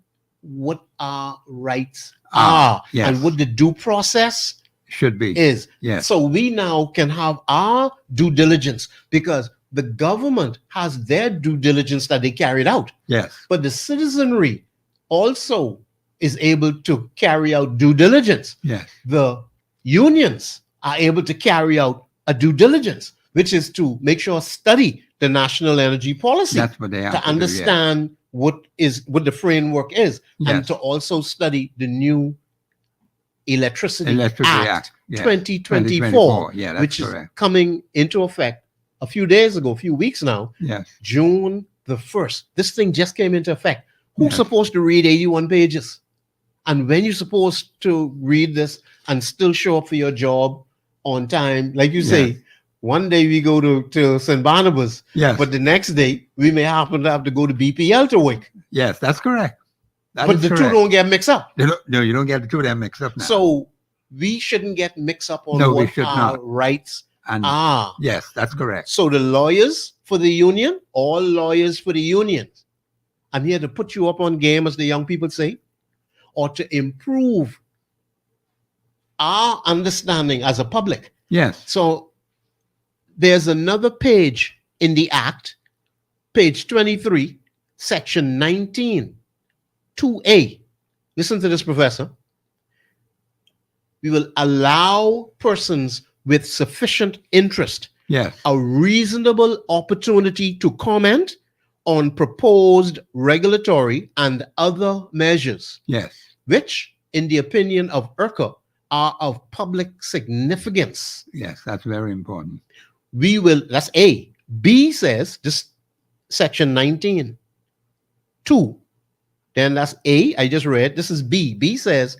what our rights Ah, are yes. and what the due process Should be. is. Yes. So we now can have our due diligence because the government has their due diligence that they carried out, Yes. but the citizenry also is able to carry out due diligence. Yes. The unions are able to carry out a due diligence, which is to make sure study the national energy policy That's what they have to to do, yes. understand what the framework is, and Yes. to also study the new Electricity Act yes. 2024, Yeah, that's which is correct. coming into effect a few weeks now, Yes. June the 1st. This thing just came into effect. Who's Yes. supposed to read 81 pages? And when you're supposed to read this and still show up for your job on time, like you say, Yes. one day we go to St. Barnabas, Yes. but the next day we may happen to have to go to BPL to work. Yes, that's correct. That But is the two correct. don't get mixed up. No, you don't get the two of them mixed up now. So we shouldn't get mixed up on No, we what should our not. rights and are. yes, that's correct. So the lawyers for the union, all lawyers for the unions. I'm here to put you up on game, as the young people say, or to improve our understanding as a public. Yes. So there's another page in the Act, page 23, section 19, 2A. Listen to this, Professor. we will allow persons with sufficient interest Yes. a reasonable opportunity to comment on proposed regulatory and other measures, Yes. which, in the opinion of IRCA, are of public significance. Yes. That's very important. We will, that's A. B says, this section 19, 2. Then that's A, I just read. This is B. B says,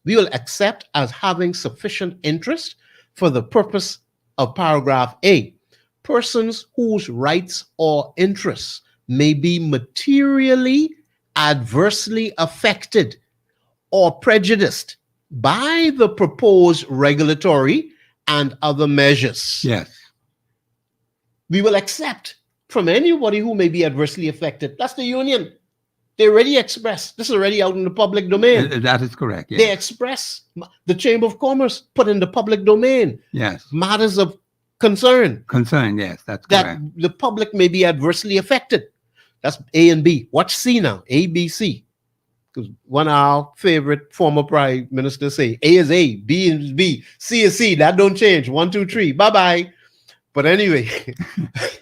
we will accept as having sufficient interest for the purpose of paragraph A, persons whose rights or interests may be materially adversely affected or prejudiced by the proposed regulatory and other measures. Yes. We will accept from anybody who may be adversely affected. That's the union. They already express. This is already out in the public domain. That is correct. They Yes. express. The Chamber of Commerce put in the public domain Yes. matters of concern Concern. Yes. That's that correct. the public may be adversely affected. That's A and B. Watch C now. A, B, C. Because one of our favorite former prime ministers say A is A, B is B, C is C. That don't change. 1, 2, 3. Bye-bye. But anyway,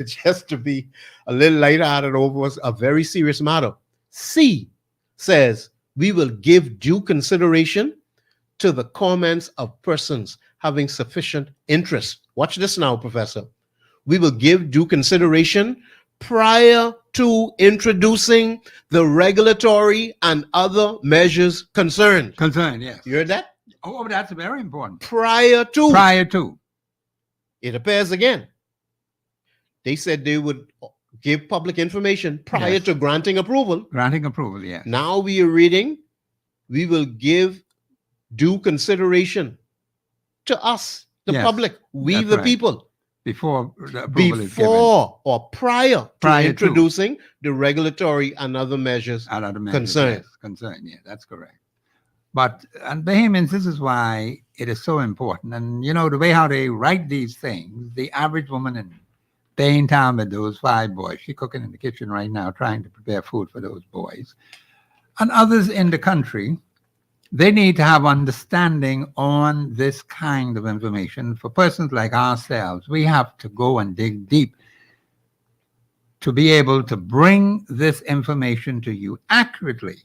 just to be a little lighthearted over a very serious matter. C says we will give due consideration to the comments of persons having sufficient interest. Watch this now, Professor. We will give due consideration prior to introducing the regulatory and other measures concerned. Concern. Yes. You heard that? Oh, that's very important. Prior to. Prior to. It appears again. They said they would give public information prior Yes. to granting approval. Granting approval. Yes. Now we are reading, we will give due consideration to us, the Yes, public, we that's the right. people, Before the approval is given. before or prior Prior to to. introducing the regulatory and other measures. Out of the measures, Concern. yes, concern, yeah, that's correct. But, and Bahamians, this is why it is so important. And, you know, the way how they write these things, the average woman in Town with those 5 boys, she's cooking in the kitchen right now, trying to prepare food for those boys. And others in the country, they need to have understanding on this kind of information. For persons like ourselves, we have to go and dig deep to be able to bring this information to you accurately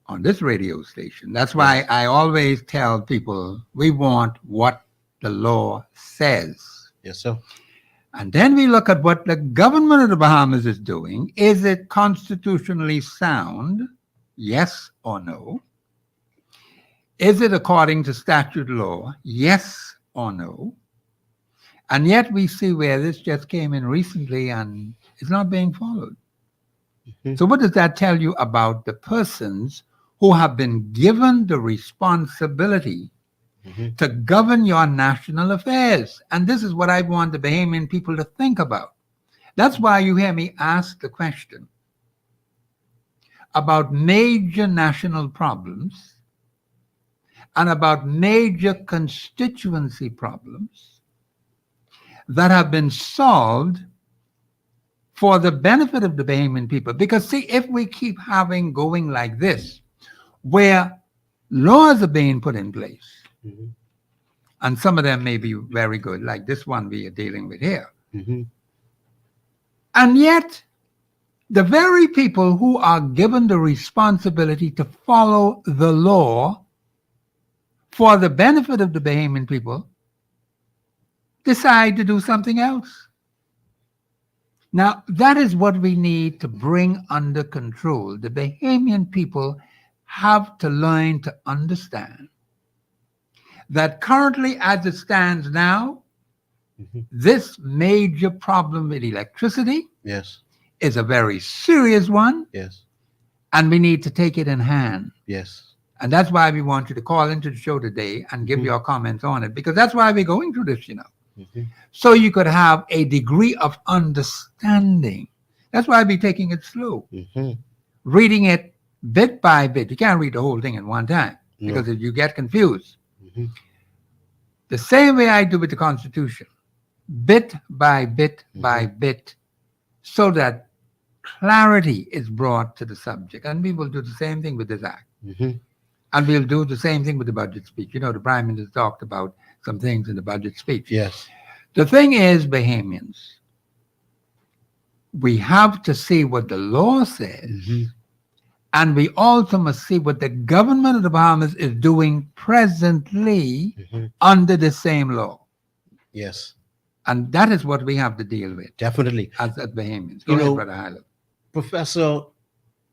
on this radio station. That's why I always tell people we want what the law says. Yes, sir. And then we look at what the government of the Bahamas is doing. Is it constitutionally sound? Yes or no? Is it according to statute law? Yes or no? And yet we see where this just came in recently and it's not being followed. Mhm. So what does that tell you about the persons who have been given the responsibility Mhm. to govern your national affairs? And this is what I want the Bahamian people to think about. That's why you hear me ask the question about major national problems and about major constituency problems that have been solved for the benefit of the Bahamian people. Because see, if we keep going like this, where laws are being put in place, Mhm. and some of them may be very good, like this one we are dealing with here, Mhm. and yet the very people who are given the responsibility to follow the law for the benefit of the Bahamian people decide to do something else. Now, that is what we need to bring under control. The Bahamian people have to learn to understand that currently, as it stands now, Mhm. this major problem with electricity Yes. is a very serious one, Yes. and we need to take it in hand. Yes. And that's why we want you to call into the show today and give your comments on it, because that's why we're going through this, Mhm. so you could have a degree of understanding. That's why we're taking it slow, Mhm. reading it bit by bit. You can't read the whole thing at one time No. because if you get confused. Mhm. The same way I do with the Constitution, bit by bit by bit, so that clarity is brought to the subject. And we will do the same thing with this act. Mhm. And we'll do the same thing with the budget speech. The Prime Minister talked about some things in the budget speech. Yes. The thing is, Bahamians, we have to see what the law says, Mm-hmm. and we also must see what the government of the Bahamas is doing presently Mm-hmm. under the same law. Yes, And that is what we have to deal with definitely. as Bahamians. You Go ahead, know, Brother Hyland. Professor,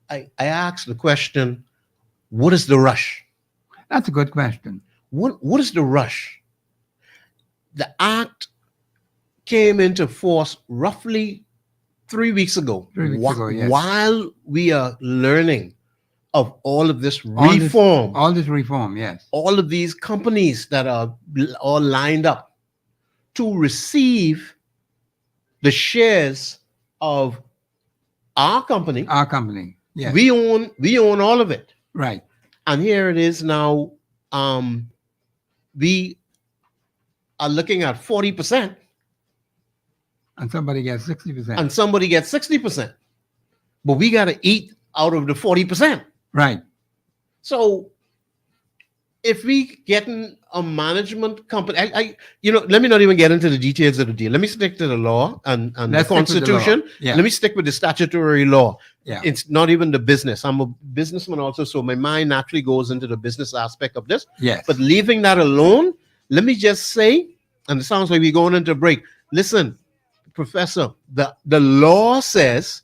I asked the question, what is the rush? That's a good question. What is the rush? The act came into force roughly 3 weeks ago. 3 weeks ago, yes. While we are learning of all of this All this- reform, All this reform, yes. all of these companies that are all lined up to receive the shares of our company. Our company, yes. We own all of it. Right. And here it is now. We are looking at 40%, And somebody gets 60%. and somebody gets 60%. But we got to eat out of the 40%. Right. So if we getting a management company, let me not even get into the details of the deal. Let me stick to the law and the Let's stick with the law. Constitution. Yeah. Let me stick with the statutory law. Yeah. It's not even the business. I'm a businessman also, so my mind naturally goes into the business aspect of this. Yes. But leaving that alone, let me just say, and it sounds like we're going into a break. Listen, Professor, the law says,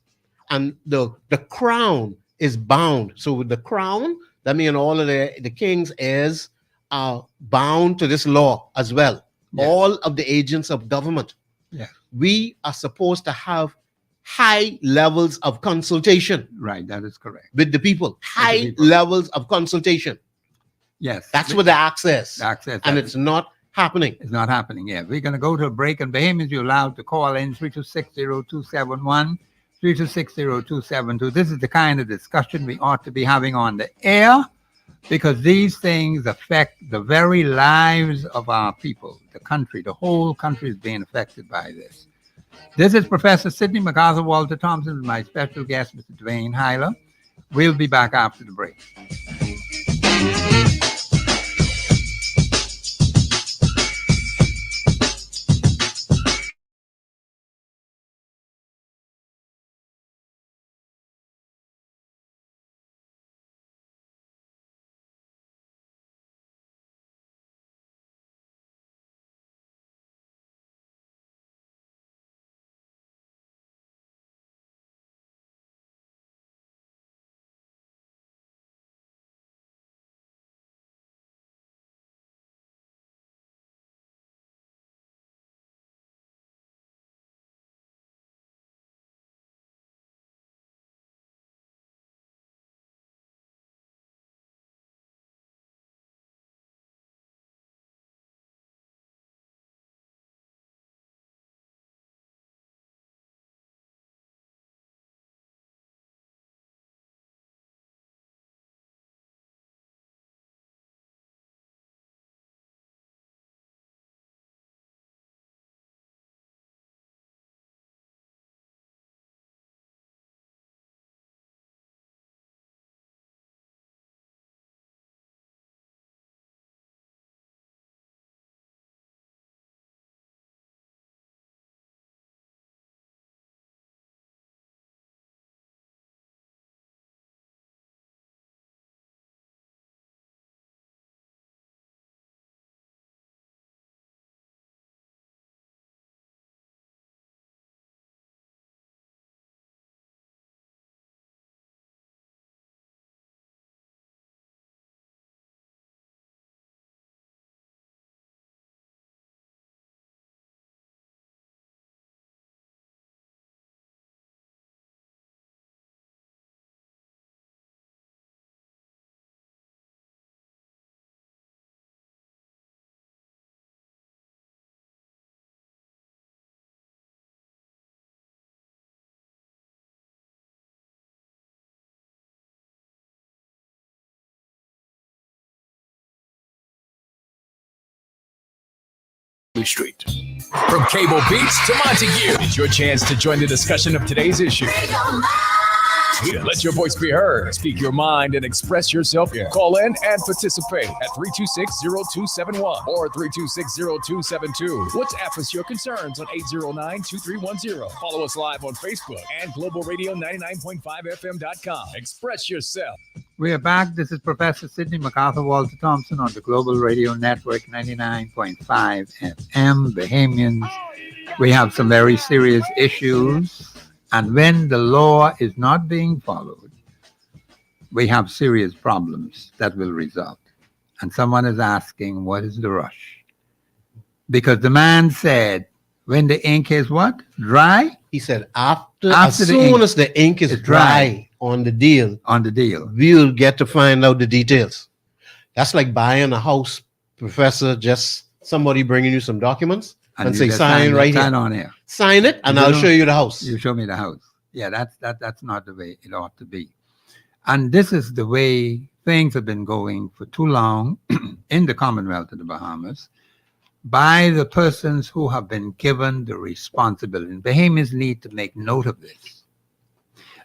and the crown is bound. So with the crown, that means all of the king's heirs are bound to this law as well. Yeah. All of the agents of government. Yeah. We are supposed to have high levels of consultation Right. That is correct. with the people. High people. levels of consultation. Yes. That's what the act says. the access. And it's not happening. It's not happening yet. We're going to go to a break, and Bahamians, you're allowed to call in 3260271, 3260272. This is the kind of discussion we ought to be having on the air, because these things affect the very lives of our people, the country. The whole country is being affected by this. This is Professor Sidney MacArthur Walter Thompson with my special guest, Mr. Dwayne Hyler. We'll be back after the break. Street. From Cable Beach to Montague, it's your chance to join the discussion of today's issue. Let your voice be heard. Speak your mind and express yourself. Call in and participate at 326-0271 or 326-0272. WhatsApp us your concerns on 809-2310. Follow us live on Facebook and globalradio99.5fm.com. Express yourself. We are back. This is Professor Sidney MacArthur Walter Thompson on the Global Radio Network 99.5 FM. Bahamians, we have some very serious issues. And when the law is not being followed, we have serious problems that will result. And someone is asking, what is the rush? Because the man said, when the ink is what? Dry? He said, as the soon ink as the ink is dry on the deal, we'll get to find out the details. That's like buying a house, Professor, just somebody bringing you some documents and say, sign right here. Sign on here. Sign it, and I'll show you the house. You show me the house. Yeah, that's not the way it ought to be. And this is the way things have been going for too long in the Commonwealth of the Bahamas by the persons who have been given the responsibility. And Bahamians need to make note of this.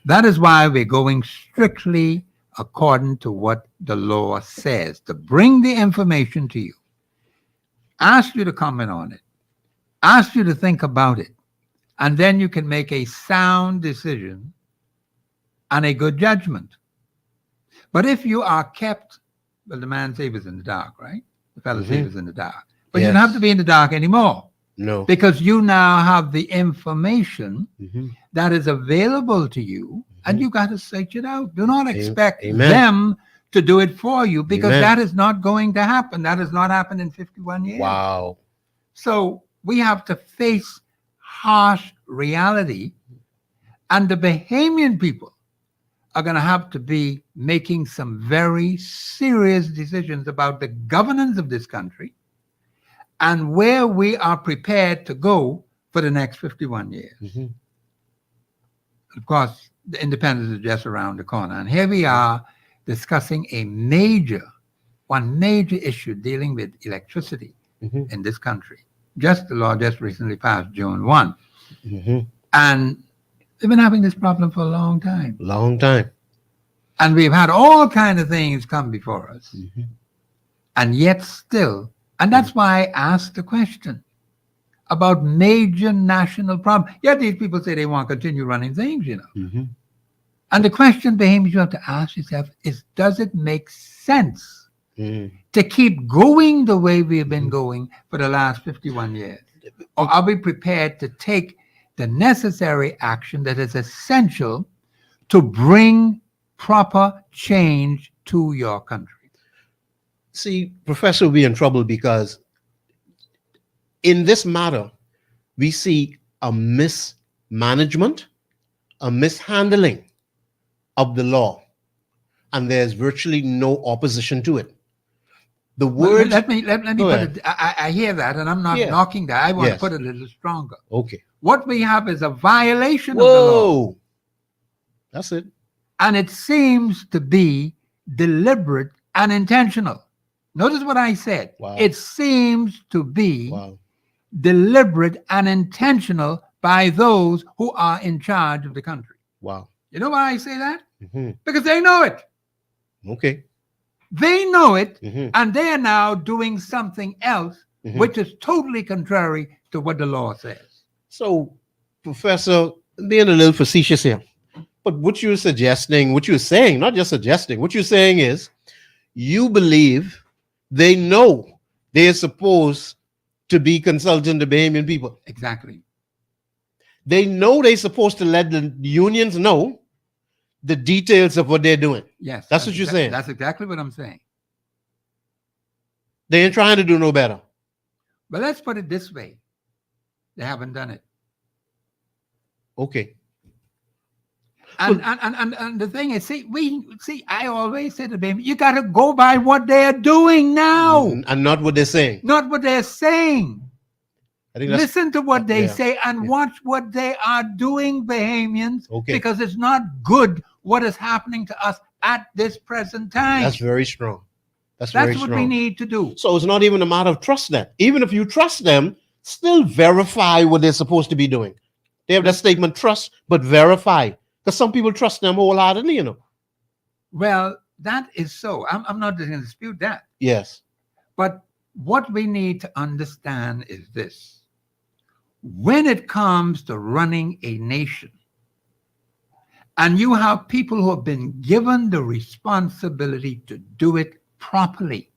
That is why we're going strictly according to what the law says, to bring the information to you, ask you to comment on it, ask you to think about it, and then you can make a sound decision and a good judgment. But if you are kept, well, the man said he was in the dark, right? The fellow said he was in the dark. But you don't have to be in the dark anymore. No. Because you now have the information that is available to you, and you got to search it out. Do not expect them to do it for you, because that is not going to happen. That has not happened in 51 years. Wow. So we have to face harsh reality, and the Bahamian people are going to have to be making some very serious decisions about the governance of this country and where we are prepared to go for the next 51 years. Of course, the independence is just around the corner, and here we are discussing one major issue dealing with electricity in this country. The law just recently passed June 1. And we've been having this problem for a long time. And we've had all kinds of things come before us. And yet still, and that's why I asked the question about major national problems. Yet these people say they want to continue running things, you know. And the question, Bahamians, you have to ask yourself is, does it make sense to keep going the way we've been going for the last 51 years? Or are we prepared to take the necessary action that is essential to bring proper change to your country? See, Professor, we're in trouble because in this matter, we see a mismanagement, a mishandling of the law, and there's virtually no opposition to it. The word. Let me put it. I hear that, and I'm not knocking that. I want to put it a little stronger. Okay. What we have is a violation of the law. That's it. And it seems to be deliberate and intentional. Notice what I said. Wow. It seems to be deliberate and intentional by those who are in charge of the country. Wow. You know why I say that? Because they know it. Okay. They know it, and they are now doing something else, which is totally contrary to what the law says. So, Professor, being a little facetious here, but what you're suggesting, what you're saying, not just suggesting, what you're saying is you believe they know they're supposed to be consulting the Bahamian people. Exactly. They know they're supposed to let the unions know the details of what they're doing. Yes. That's what you're saying. That's exactly what I'm saying. They ain't trying to do no better. But let's put it this way. They haven't done it. Okay. And the thing is, I always say to them, you got to go by what they're doing now. And not what they're saying. Not what they're saying. I think listen to what they say and watch what they are doing, Bahamians, because it's not good what is happening to us at this present time. That's very strong. That's what we need to do. So it's not even a matter of trust them. Even if you trust them, still verify what they're supposed to be doing. They have that statement, trust, but verify. Because some people trust them wholeheartedly, you know. Well, that is so. I'm not going to dispute that. Yes. But what we need to understand is this. When it comes to running a nation, and you have people who have been given the responsibility to do it properly,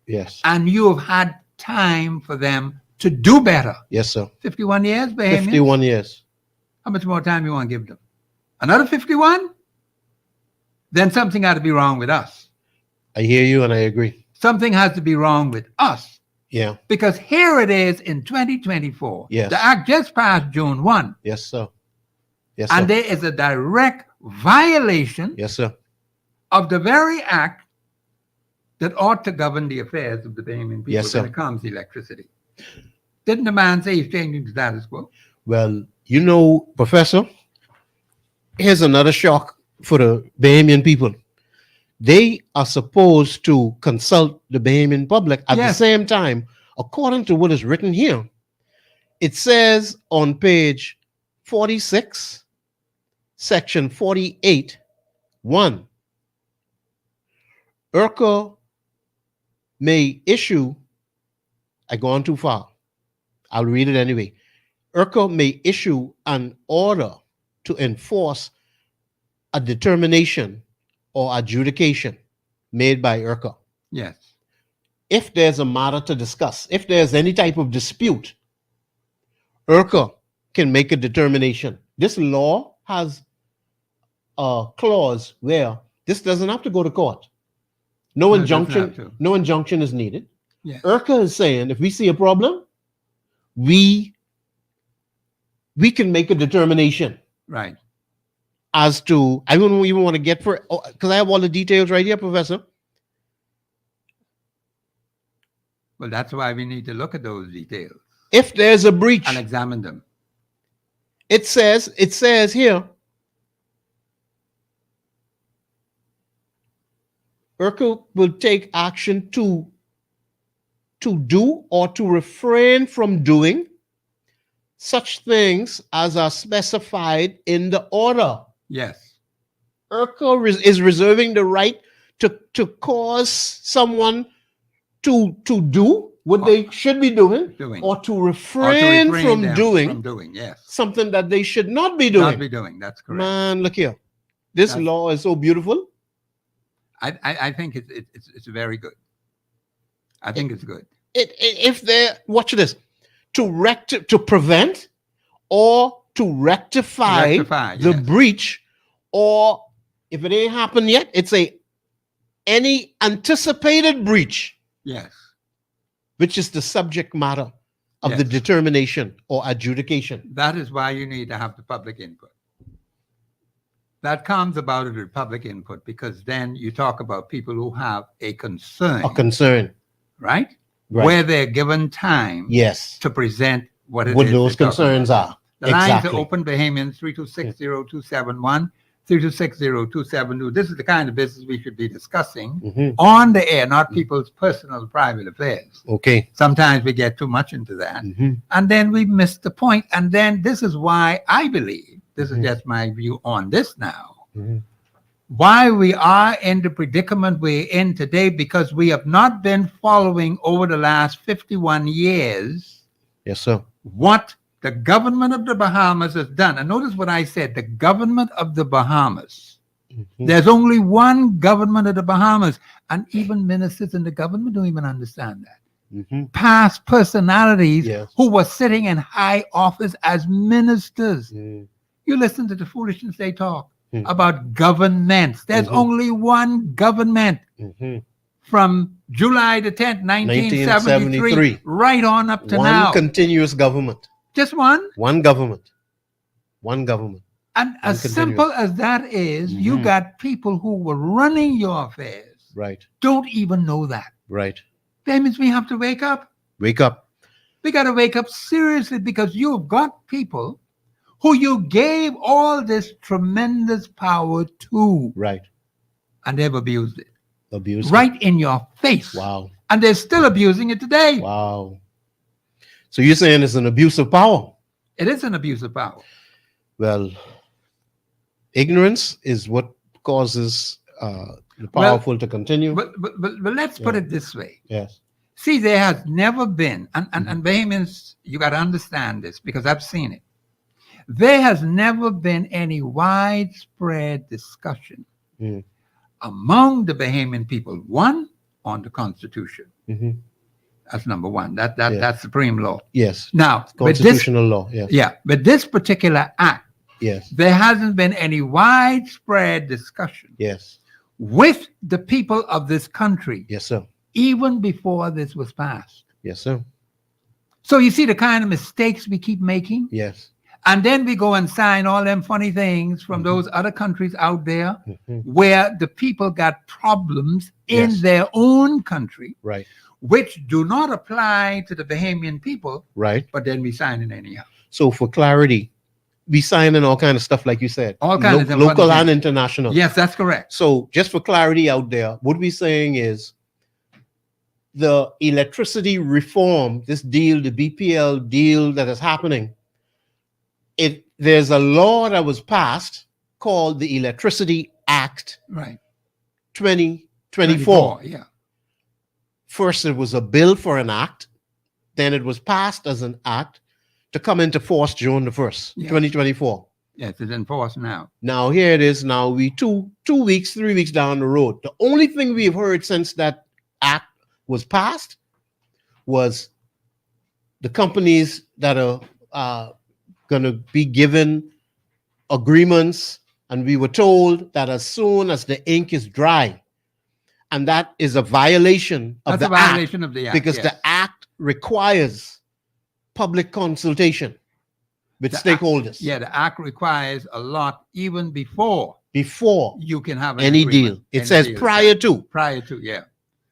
Yes. and you have had time for them to do better. Yes, sir. 51 years, Bahamians? 51 years. How much more time you want to give them? Another 51? Then something got to be wrong with us. I hear you and I agree. Something has to be wrong with us. Yeah. Because here it is in 2024. Yes. The act just passed June 1. Yes, sir. Yes, sir. And there is a direct violation Yes, sir. of the very act that ought to govern the affairs of the Bahamian people Yes, sir. when it comes to electricity. Didn't the man say he's changing the status quo? Well, you know, Professor, here's another shock for the Bahamian people. They are supposed to consult the Bahamian public at the Yes. same time, according to what is written here. It says on page 46, section 48, 1, ERCA may issue, I go on too far. I'll read it anyway. ERCA may issue an order to enforce a determination or adjudication made by ERCA. Yes. If there's a matter to discuss, if there's any type of dispute, ERCA can make a determination. This law has a clause where this doesn't have to go to court. No it doesn't have to. injunction, no injunction is needed. Yes. ERCA is saying if we see a problem, we can make a determination Right. as to, I don't even want to get for, because I have all the details right here, Professor. Well, that's why we need to look at those details If there's a breach, and examine them. it says here, ERCA will take action to do or to refrain from doing such things as are specified in the order. Yes. ERCA is reserving the right to cause someone to do what they should be doing, Doing. or to Or to refrain from them doing From doing, yes. something that they should not be doing. Not be doing. That's correct. Man, look here. This That's- law is so beautiful. I think it's very good. I think it's good. If they're, watch this, to prevent or to rectify, the yes. breach, or if it ain't happened yet, it's any anticipated breach, Yes. which is the subject matter of the Yes. determination or adjudication. That is why you need to have the public input. That comes about with public input because then you talk about people who have a concern, A concern. right? Right. Where they're given time Yes. to present what it What is those they're talking concerns about. are. The lines Exactly. are open, Bahamians, 3260271, 3260272. This is the kind of business we should be discussing Mhm. on the air, not people's personal private affairs. Okay. Sometimes we get too much into that. Mhm. And then we miss the point. And then this is why I believe, this Mhm. is just my view on this now, Mhm. why we are in the predicament we're in today, because we have not been following over the last 51 years Yes, sir. what the government of the Bahamas has done. And notice what I said, the government of the Bahamas. Mhm. There's only one government of the Bahamas, and even ministers in the government don't even understand that. Mhm. Past personalities Yes. who were sitting in high office as ministers. Mm. You listen to the foolishness they talk Hmm. about governments. There's Mhm. only one government Mhm. from July the 10th, 1973, 1973, right on up to one now. continuous government. Just one. One government. One government. And as Uncontinuous. simple as that is, you Mhm. got people who were running your affairs Right. don't even know that. Right. That means we have to wake up. Wake up. We got to wake up seriously, because you've got people who you gave all this tremendous power to, Right. and they've abused it Abuse. right in your face. Wow. And they're still abusing it today. Wow. So you're saying it's an abuse of power? It is an abuse of power. Well, Ignorance is what causes the powerful to continue. But let's put it this way. Yes. See, there has never been, and Bahamians, you got to understand this because I've seen it. There has never been any widespread discussion among the Bahamian people, one, on the Constitution. That's number one. That's supreme law. Yes. Now, Constitutional law. Yes. Yeah, but this particular act, Yes. there hasn't been any widespread discussion Yes. with the people of this country, Yes, sir. even before this was passed. Yes, sir. So you see the kind of mistakes we keep making? Yes. And then we go and sign all them funny things from those other countries out there where the people got problems in Yes. their own country, Right. which do not apply to the Bahamian people, Right. but then we sign it anyhow. So for clarity, we sign in all kind of stuff, like you said, All kinds of funny local and things. international. Yes, that's correct. So just for clarity out there, what we're saying is the electricity reform, this deal, the BPL deal that is happening, there's a law that was passed called the Electricity Act Right. 2024. Yeah. First, it was a bill for an act. Then it was passed as an act to come into force June the 1st, Yes. 2024. Yes, it's enforced now. Now here it is. Now we 3 weeks down the road. The only thing we've heard since that act was passed was the companies that are going to be given agreements, and we were told that as soon as the ink is dry, and that is a violation of That's the a act, violation of the act. because yes. the act requires public consultation with The stakeholders Yeah, the act requires a lot even before before you can have an any agreement. deal. It Any says deal. prior to. Prior to, yeah.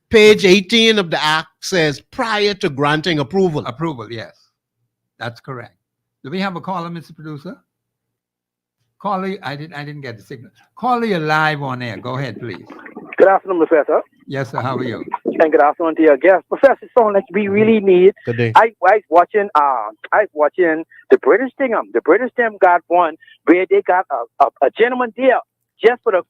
Page 18 of the act says prior to granting approval. Approval, yes. That's correct. Do we have a caller, Mr. Producer? Caller, I didn't get the signal. Caller, you're live on air. Go ahead, please. Good afternoon, Professor. Yes, sir. How are you? And good afternoon to your guest. Professor, it sounds like we really need. Good day. I was watching the British thing. The British them got one where they got a gentleman there just for to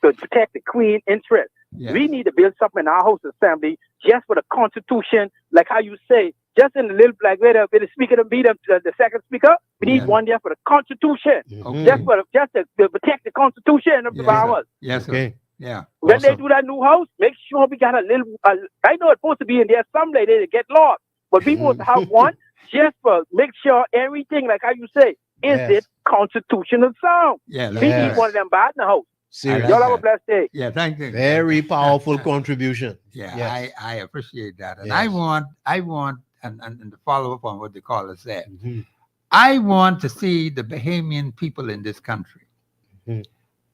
protect the Queen interest. Yeah. We need to build something in our house assembly just for the Constitution, like how you say, just in the little like where the speaker to be the second speaker. We need Yeah. one there for the Constitution, Okay. just to protect the Constitution of the Yes, sir. Bahamas. Yes, sir. Okay. Yeah. When they Awesome. do that new house, make sure we got a little. I know it's supposed to be in there some lady to get lost, but we want to have one just for make sure everything, like how you say, is Yes. it constitutional sound? Yeah. We Yes. need one of them bad in the house. Seriously. Y'all have a blessed day. Yeah, thank you. Very powerful contribution. Yeah, Yes. I appreciate that. And Yes. I want, and to follow up on what the caller said, Mhm. I want to see the Bahamian people in this country Mhm.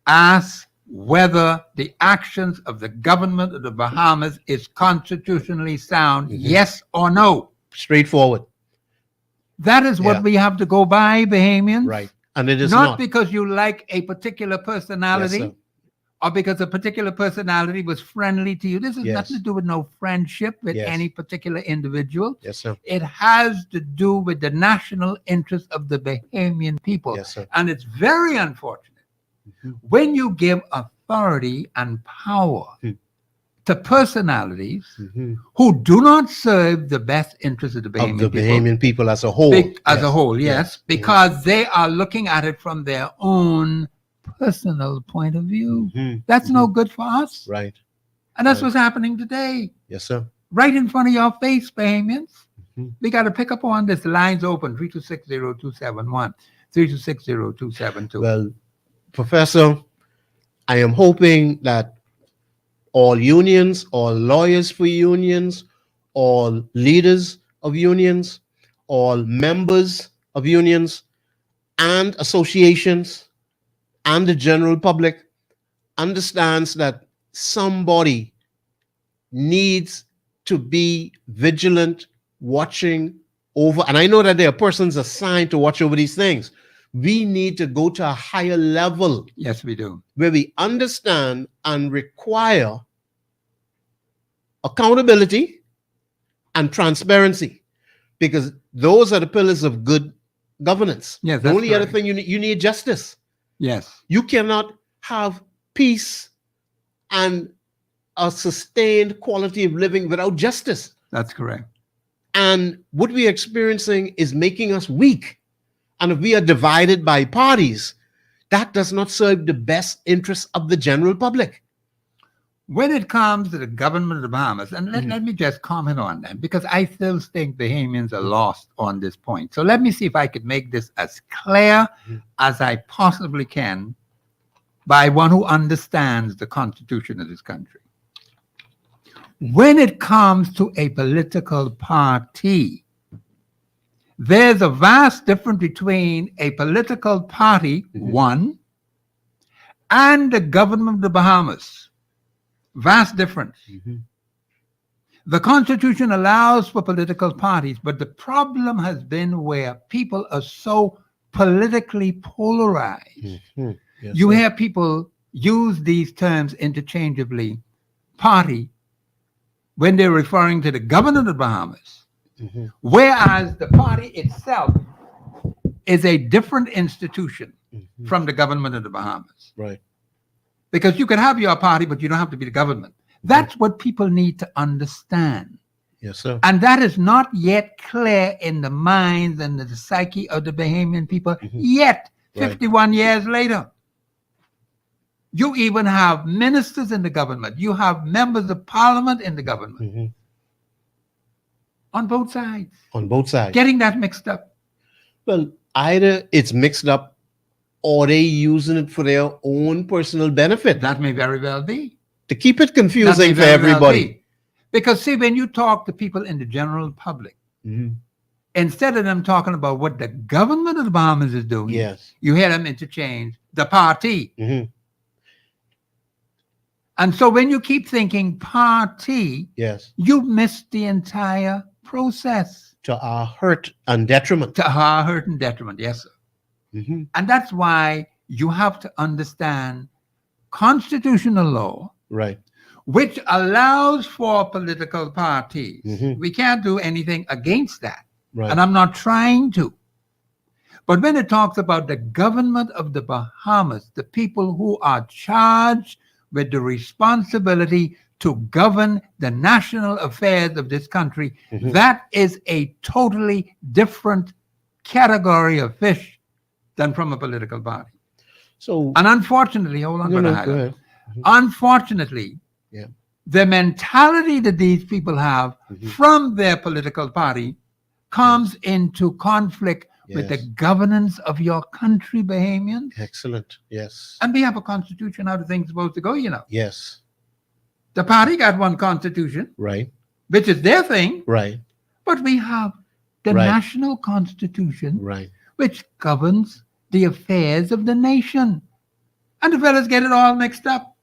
ask whether the actions of the government of the Bahamas is constitutionally sound, yes or no. Straightforward. That is what Yeah. we have to go by, Bahamians. Right. And it is not not. because you like a particular personality Yes, sir. or because a particular personality was friendly to you. This has Yes. nothing to do with no friendship with Yes. any particular individual. Yes, sir. It has to do with the national interest of the Bahamian people. Yes, sir. And it's very unfortunate Mhm. when you give authority and power Hmm. to personalities Mhm. who do not serve the best interest of the Bahamian Of the people. Bahamian people as a whole. As a Yes. whole, yes, Yes. because they are looking at it from their own personal point of view. Mhm. That's no good for us. Right. And that's Right. what's happening today, Yes, sir. right in front of your face, Bahamians. Mhm. We got to pick up on this. The line's open 3260271, 3260272. Well, Professor, I am hoping that all unions, all lawyers for unions, all leaders of unions, all members of unions and associations and the general public understands that somebody needs to be vigilant, watching over. And I know that there are persons assigned to watch over these things. We need to go to a higher level Yes, we do. where we understand and require accountability and transparency, because those are the pillars of good governance. Yes, The that's only other correct. thing you need justice. Yes, You cannot have peace and a sustained quality of living without justice. that's correct. And what we are experiencing is making us weak. And if we are divided by parties, that does not serve the best interests of the general public. When it comes to the government of the Bahamas, and let me just comment on that, because I still think Bahamians are lost on this point. So let me see if I could make this as clear as I possibly can by one who understands the Constitution of this country. When it comes to a political party, there's a vast difference between a political party, one, and the government of the Bahamas. Vast difference. The Constitution allows for political parties, but the problem has been where people are so politically polarized. Yes, You sir. hear people use these terms interchangeably, party, when they're referring to the government of the Bahamas, whereas the party itself is a different institution from the government of the Bahamas. Right. Because you can have your party, but you don't have to be the government. That's what people need to understand. Yes, sir. And that is not yet clear in the minds and the psyche of the Bahamian people yet, Right. 51 years later. You even have ministers in the government. You have members of parliament in the government on both sides. On both sides. Getting that mixed up. Well, either it's mixed up or they using it for their own personal benefit That may very well be. to keep it That may confusing for very well everybody. be. Because see, when you talk to people in the general public, instead of them talking about what the government of the Bahamas is doing, Yes. you hear them interchange the party. Mhm. And so when you keep thinking party, Yes. you miss the entire process To our hurt and detriment. to our hurt and detriment. Yes, sir. Mhm. And that's why you have to understand constitutional law, Right. which allows for political parties. Mhm. We can't do anything against that. Right. And I'm not trying to. But when it talks about the government of the Bahamas, the people who are charged with the responsibility to govern the national affairs of this country, that is a totally different category of fish than from a political party. So, And unfortunately, hold on, no, Brother no, Hyder. go ahead. Unfortunately, Yeah. the mentality that these people have from their political party comes into conflict with the Yes. governance of your country, Bahamians. Excellent. Yes. And we have a constitution, how the thing's supposed to go, you know. Yes. The party got one constitution, Right. which is their thing, Right. but we have the Right. national constitution, Right. which governs the affairs of the nation. And the fellas get it all mixed up.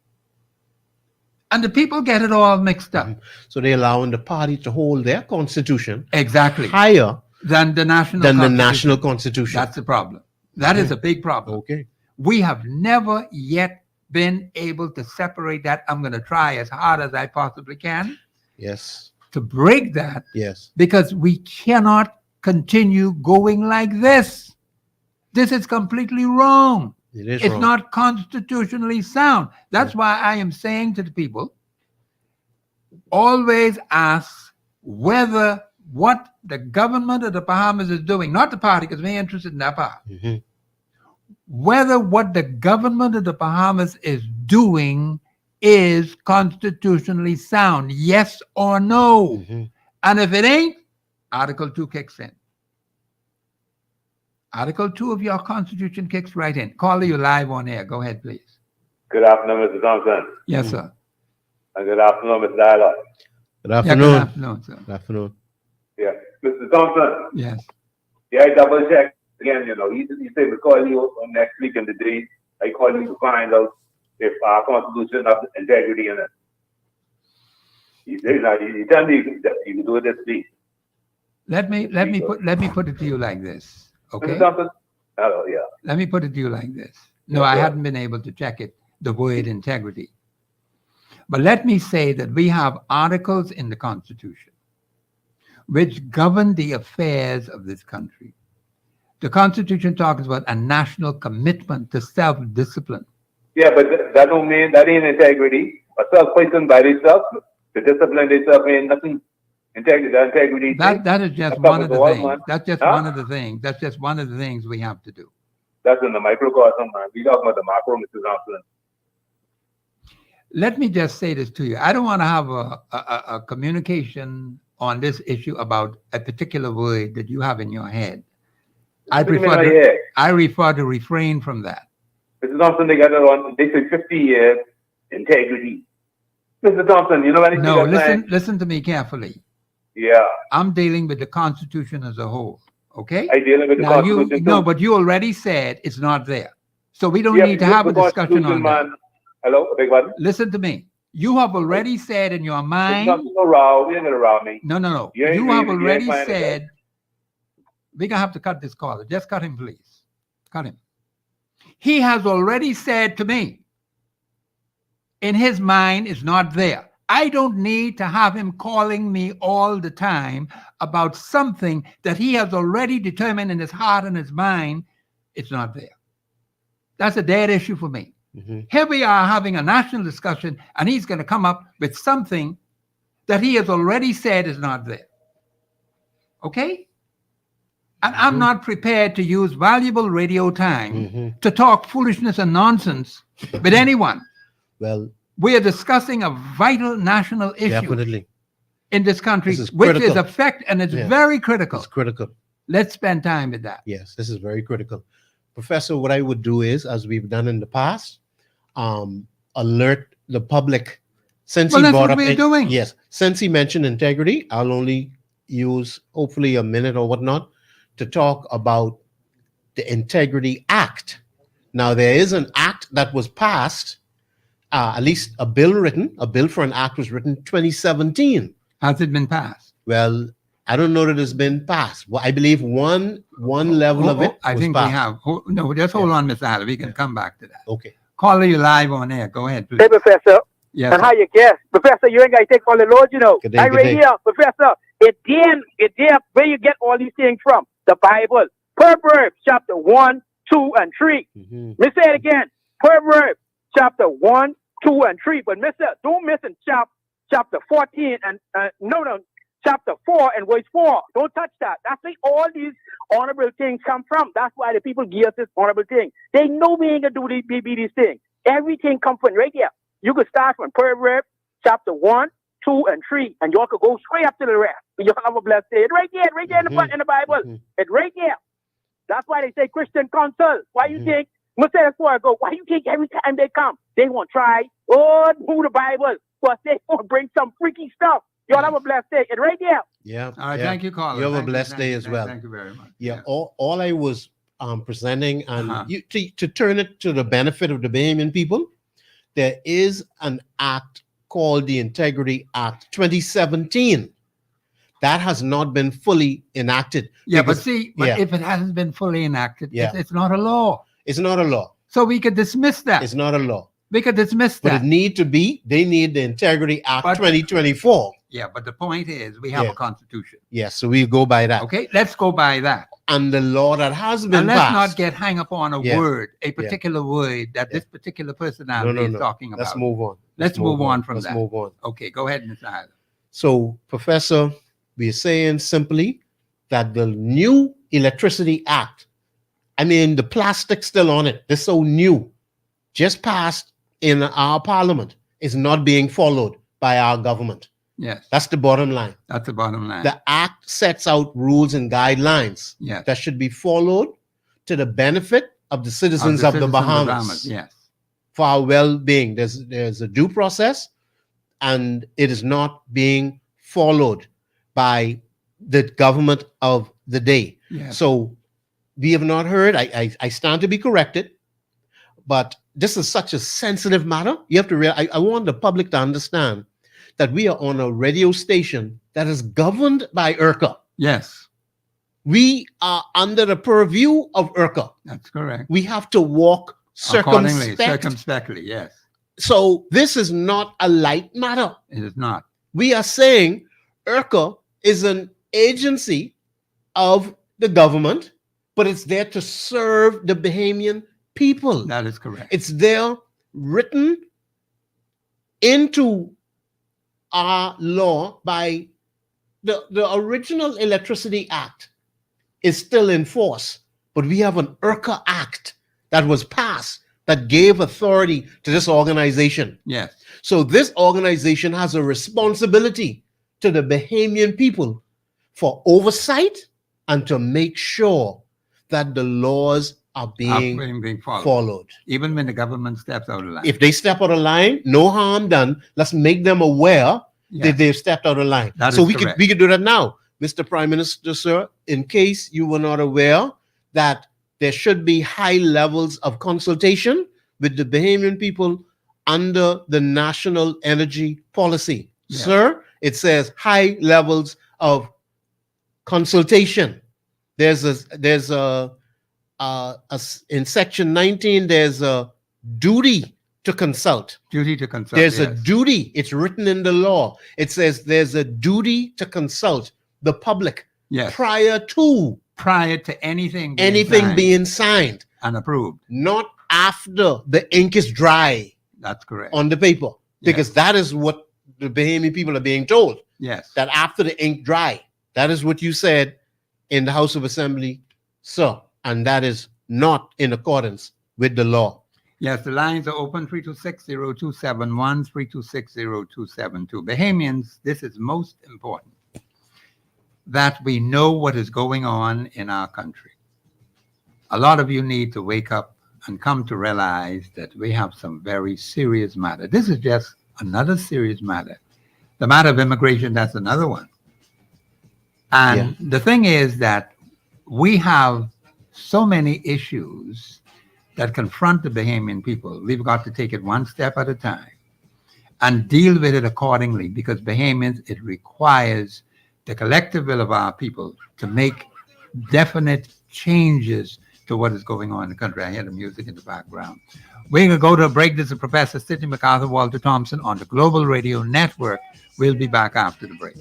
And the people get it all mixed up. So they're allowing the party to hold their constitution Exactly. higher Than the national than the constitution. national constitution. That's the problem. That is a big problem. Okay. We have never yet been able to separate that. I'm going to try as hard as I possibly can Yes. to break that, Yes. because we cannot continue going like this. This is completely wrong. It is It's wrong. not constitutionally sound. That's why I am saying to the people, always ask whether what the government of the Bahamas is doing, not the party, because we're interested in that part, Mhm. whether what the government of the Bahamas is doing is constitutionally sound, yes or no. Mhm. And if it ain't, Article 2 kicks in. Article 2 of your Constitution kicks right in. Caller, you live on air. Go ahead, please. Good afternoon, Mr. Thompson. Yes, sir. And good afternoon, Mr. Dialogue. Good Yeah, afternoon. good afternoon, sir. Good afternoon. Yeah. Mr. Thompson, Yes. yeah, I double check again, you know. He said we call you on next week in the day. I call you to find out if our Constitution has integrity in it. He said, he tell me that you can do it this week. Let me put it to you like this. Okay? Mr. Thompson? Hello, yeah. Let me put it to you like this. No, Yes, I sir. hadn't been able to check it, the word integrity. But let me say that we have articles in the Constitution which govern the affairs of this country. The Constitution talks about a national commitment to self-discipline. Yeah, but that don't mean that ain't integrity. A person by themselves, the discipline themselves ain't nothing. Integrity. That is just That's one of the all, things. man. That's just Huh? one of the things. That's just one of the things we have to do. That's in the microcosm, man. We talking about the macro, Mr. Thompson. Let me just say this to you. I don't want to have a communication on this issue about a particular word that you have in your head. I What do you mean prefer by to, head? I refer to refrain from that. Mr. Thompson, they got it on. They say 50 years integrity. Mr. Thompson, you know anything? No, that's saying? listen to me carefully. Yeah, I'm dealing with the Constitution as a whole. Okay. I dealing with the Now you Constitution. no, too. but you already said it's not there, so we don't Yeah, need to but have a the discussion Constitution, on that. man. Hello, big one. Listen to me. You have already said in your Mr. mind. Thompson, no row. We ain't gonna row me. No. You ain't You have reading, you ain't already finding it. said. We're gonna have to cut this caller. Just cut him, please. Cut him. He has already said to me, in his mind, it's not there. I don't need to have him calling me all the time about something that he has already determined in his heart and his mind, it's not there. That's a dead issue for me. Mm-hmm. Here we are having a national discussion, and he's going to come up with something that he has already said is not there. Okay? And I'm not prepared to use valuable radio time to talk foolishness and nonsense with anyone. Well, We are discussing a vital national issue definitely. in this country, This is which is critical. affect, and it's Yeah. very critical. It's critical. Let's spend time with that. Yes, this is very critical. Professor, what I would do is, as we've done in the past, alert the public. Since Well, he that's brought what up we're doing. Yes, since he mentioned integrity, I'll only use hopefully a minute or whatnot to talk about the Integrity Act. Now, there is an act that was passed, at least a bill for an act was written 2017. Has it been passed? Well, I don't know that it's been passed. Well, I believe one level of it I was think passed. we have. No, just hold on, Mr. Adler. We can come back to that. Okay. Caller, you live on air. Go ahead, please. Hey, Professor. Yes. And how you guess? Professor, you ain't got to take all the load, you know. Good day, I good right day. here, Professor. It there, where you get all these things from? The Bible. Proverbs chapter 1, 2, and 3. Mm-hmm. Let me say it again. Proverbs chapter 1, 2, and 3. But don't miss in chapter 14 and chapter 4 and verse 4. Don't touch that. That's where all these honorable things come from. That's why the people give us this honorable thing. They know we ain't gonna do these things. Everything comes from right here. You could start from Proverbs chapter 1, 2, and 3, and y'all could go straight up to the rest. Y'all have a blessed day. It's right there in the front in the Bible. It's right there. That's why they say Christian counsel. Why you think? Must say that's where I go. Why you think every time they come, they want to try move the Bible, but they want to bring some freaky stuff. Y'all have a blessed day. It's right there. Yeah. All right. yeah. Thank you, caller. You have a Thank blessed thank day you, as thank- well. Thank you very much. Yeah. All I was presenting, and Uh-huh. to turn it to the benefit of the Bahamian people, there is an act called the Integrity Act 2017 that has not been fully enacted. Yeah, but because see, yeah. if it hasn't been fully enacted, Yeah. it's not a law. it's not a law. So we could dismiss that. It's not a law. We could dismiss But that. it need to be. They need the Integrity Act But- 2024. Yeah, but the point is we have Yeah. a constitution. Yes, so we go by that. Okay, let's go by that. And the law that has been And let's passed. not get hung up on a Yeah. word, a particular word that this particular personality is talking about. Let's move on. Let's move on from Let's that. move on. Okay, go ahead, Mr. Island. So, Professor, we're saying simply that the new Electricity Act, I mean, the plastic's still on it. They're so new, just passed in our parliament, is not being followed by our government. Yes, That's the bottom line. that's the bottom line. The act sets out rules and guidelines Yes. that should be followed to the benefit of the citizens of the citizens Bahamas. Yes. For our well-being. There's a due process, and it is not being followed by the government of the day. Yes. So we have not heard. I stand to be corrected, but this is such a sensitive matter. You have to realize. I want the public to understand that we are on a radio station that is governed by IRCA. Yes, We are under the purview of IRCA. that's correct. We have to walk Accordingly, circumspect. circumspectly, yes. So this is not a light matter. It is not. We are saying IRCA is an agency of the government but it's there to serve the Bahamian people. That is correct. It's there written into our law by the original Electricity Act is still in force, but we have an IRCA Act that was passed that gave authority to this organization. Yes. So this organization has a responsibility to the Bahamian people for oversight and to make sure that the laws are being Being followed. followed. Even when the government steps out of line. If they step out of line, no harm done. Let's make them aware Yes. that they've stepped out of line. That So is we correct. could do that now, Mr. Prime Minister, sir. In case you were not aware that there should be high levels of consultation with the Bahamian people under the national energy policy, Yes. sir. It says high levels of consultation. There's in section 19. There's a duty to consult. Duty to consult. There's a yes. duty. It's written in the law. It says there's a duty to consult the public Yes. prior to anything anything being signed, and approved. not after the ink is dry That's correct. on the paper, because Yes. that is what the Bahamian people are being told, Yes. that after the ink dry. That is what you said in the House of Assembly, sir, and that is not in accordance with the law. Yes, the lines are open 326-0271, 326-0272. Bahamians, this is most important, that we know what is going on in our country. A lot of you need to wake up and come to realize that we have some very serious matter. This is just another serious matter. The matter of immigration, that's another one. And the thing is that we have so many issues that confront the Bahamian people. We've got to take it one step at a time and deal with it accordingly, because Bahamians, it requires the collective will of our people to make definite changes to what is going on in the country. I hear the music in the background. We're going to go to a break. This is Professor Sidney MacArthur, Walter Thompson on the Global Radio Network. We'll be back after the break.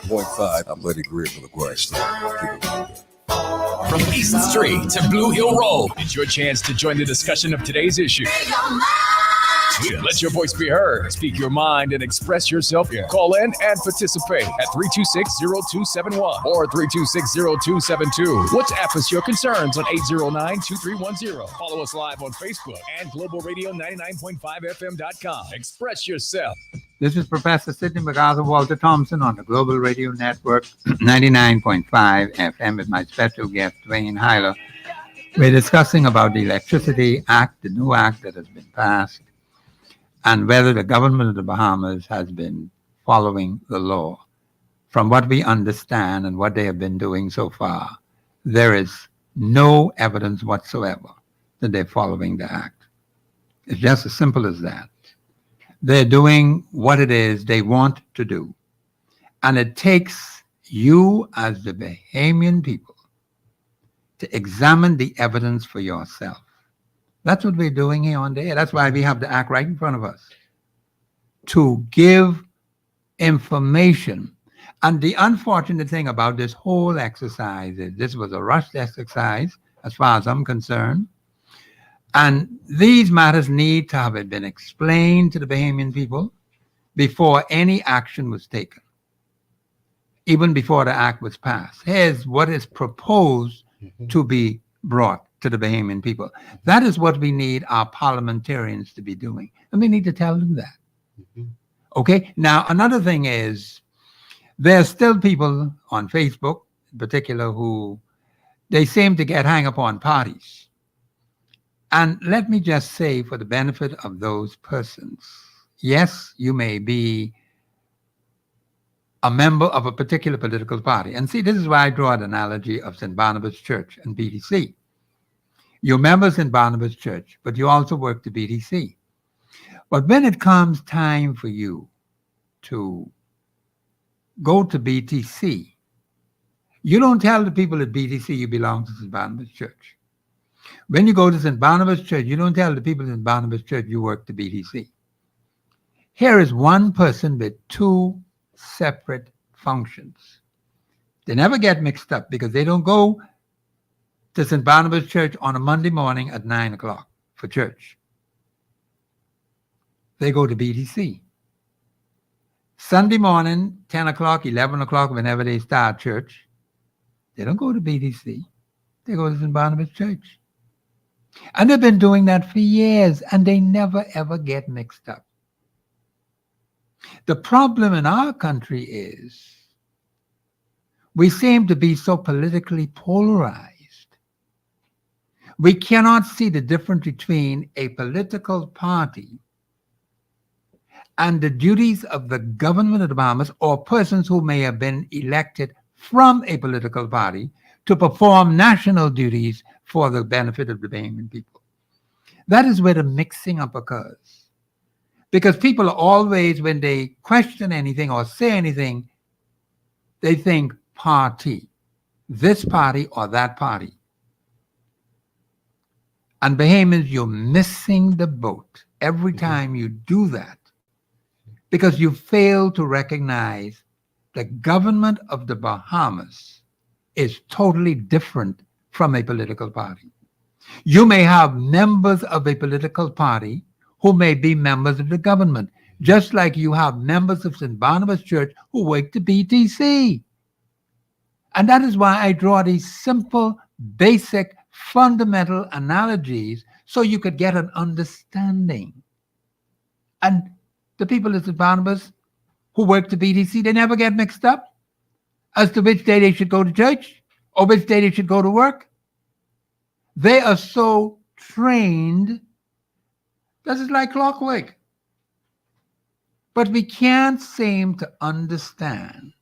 99.5. I'm Buddy Greer for the Quiet Storm. From East Street to Blue Hill Road, it's your chance to join the discussion of today's issue. Let your voice be heard. Speak your mind and express yourself. Call in and participate at 326-0271 or 326-0272. WhatsApp us your concerns on 809-2310. Follow us live on Facebook and Global Radio 99.5FM.com. Express yourself. This is Professor Sidney MacArthur Walter Thompson on the Global Radio Network 99.5 FM with my special guest, Dwayne Hyler. We're discussing about the Electricity Act, the new act that has been passed, and whether the government of the Bahamas has been following the law. From what we understand and what they have been doing so far, there is no evidence whatsoever that they're following the act. It's just as simple as that. They're doing what it is they want to do. And it takes you as the Bahamian people to examine the evidence for yourself. That's what we're doing here on the air. That's why we have the act right in front of us. To give information. And the unfortunate thing about this whole exercise is this was a rushed exercise, as far as I'm concerned. And these matters need to have been explained to the Bahamian people before any action was taken, even before the act was passed. Here's what is proposed to be brought to the Bahamian people. That is what we need our parliamentarians to be doing. And we need to tell them that. Okay? Now, another thing is, there's still people on Facebook, in particular, who they seem to get hung up on parties. And let me just say, for the benefit of those persons, yes, you may be a member of a particular political party. And see, this is why I draw an analogy of St. Barnabas Church and BTC. You're members in Barnabas Church, but you also work to BTC. But when it comes time for you to go to BTC, you don't tell the people at BTC you belong to St. Barnabas Church. When you go to St. Barnabas Church, you don't tell the people in St. Barnabas Church you work to BTC. Here is one person with two separate functions. They never get mixed up because they don't go to St. Barnabas Church on a Monday morning at 9 o'clock for church. They go to BTC. Sunday morning, 10 o'clock, 11 o'clock, whenever they start church, they don't go to BTC. They go to St. Barnabas Church. And they've been doing that for years, and they never, ever get mixed up. The problem in our country is we seem to be so politically polarized. We cannot see the difference between a political party and the duties of the government of the Bahamas or persons who may have been elected from a political party to perform national duties for the benefit of the Bahamian people. That is where the mixing up occurs. Because people are always, when they question anything or say anything, they think party, this party or that party. And Bahamians, you're missing the boat every time you do that, because you fail to recognize the government of the Bahamas is totally different from a political party. You may have members of a political party who may be members of the government, just like you have members of St. Barnabas Church who work to BTC. And that is why I draw these simple, basic, fundamental analogies so you could get an understanding. And the people of St. Barnabas who work to BTC, they never get mixed up as to which day they should go to church or which day they should go to work. They are so trained. This is like clockwork. But we can't seem to understand.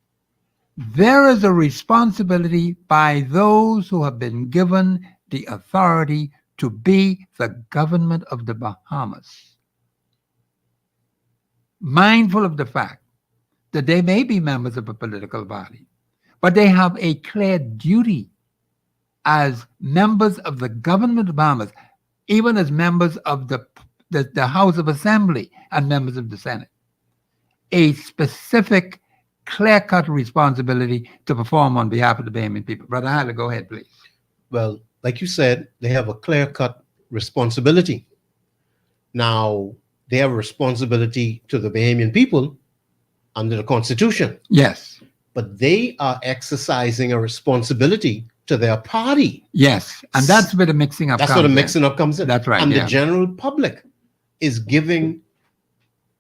There is a responsibility by those who have been given the authority to be the government of the Bahamas, mindful of the fact that they may be members of a political body, but they have a clear duty as members of the government of the Bahamas, even as members of the House of Assembly and members of the Senate. A specific clear-cut responsibility to perform on behalf of the Bahamian people. Brother Haller, go ahead, please. Well, like you said, they have a clear-cut responsibility. Now, they have a responsibility to the Bahamian people under the Constitution, Yes, but they are exercising a responsibility to their party. yes. And that's where the mixing up That's comes where the in. mixing up comes in. That's right, And yeah. the general public is giving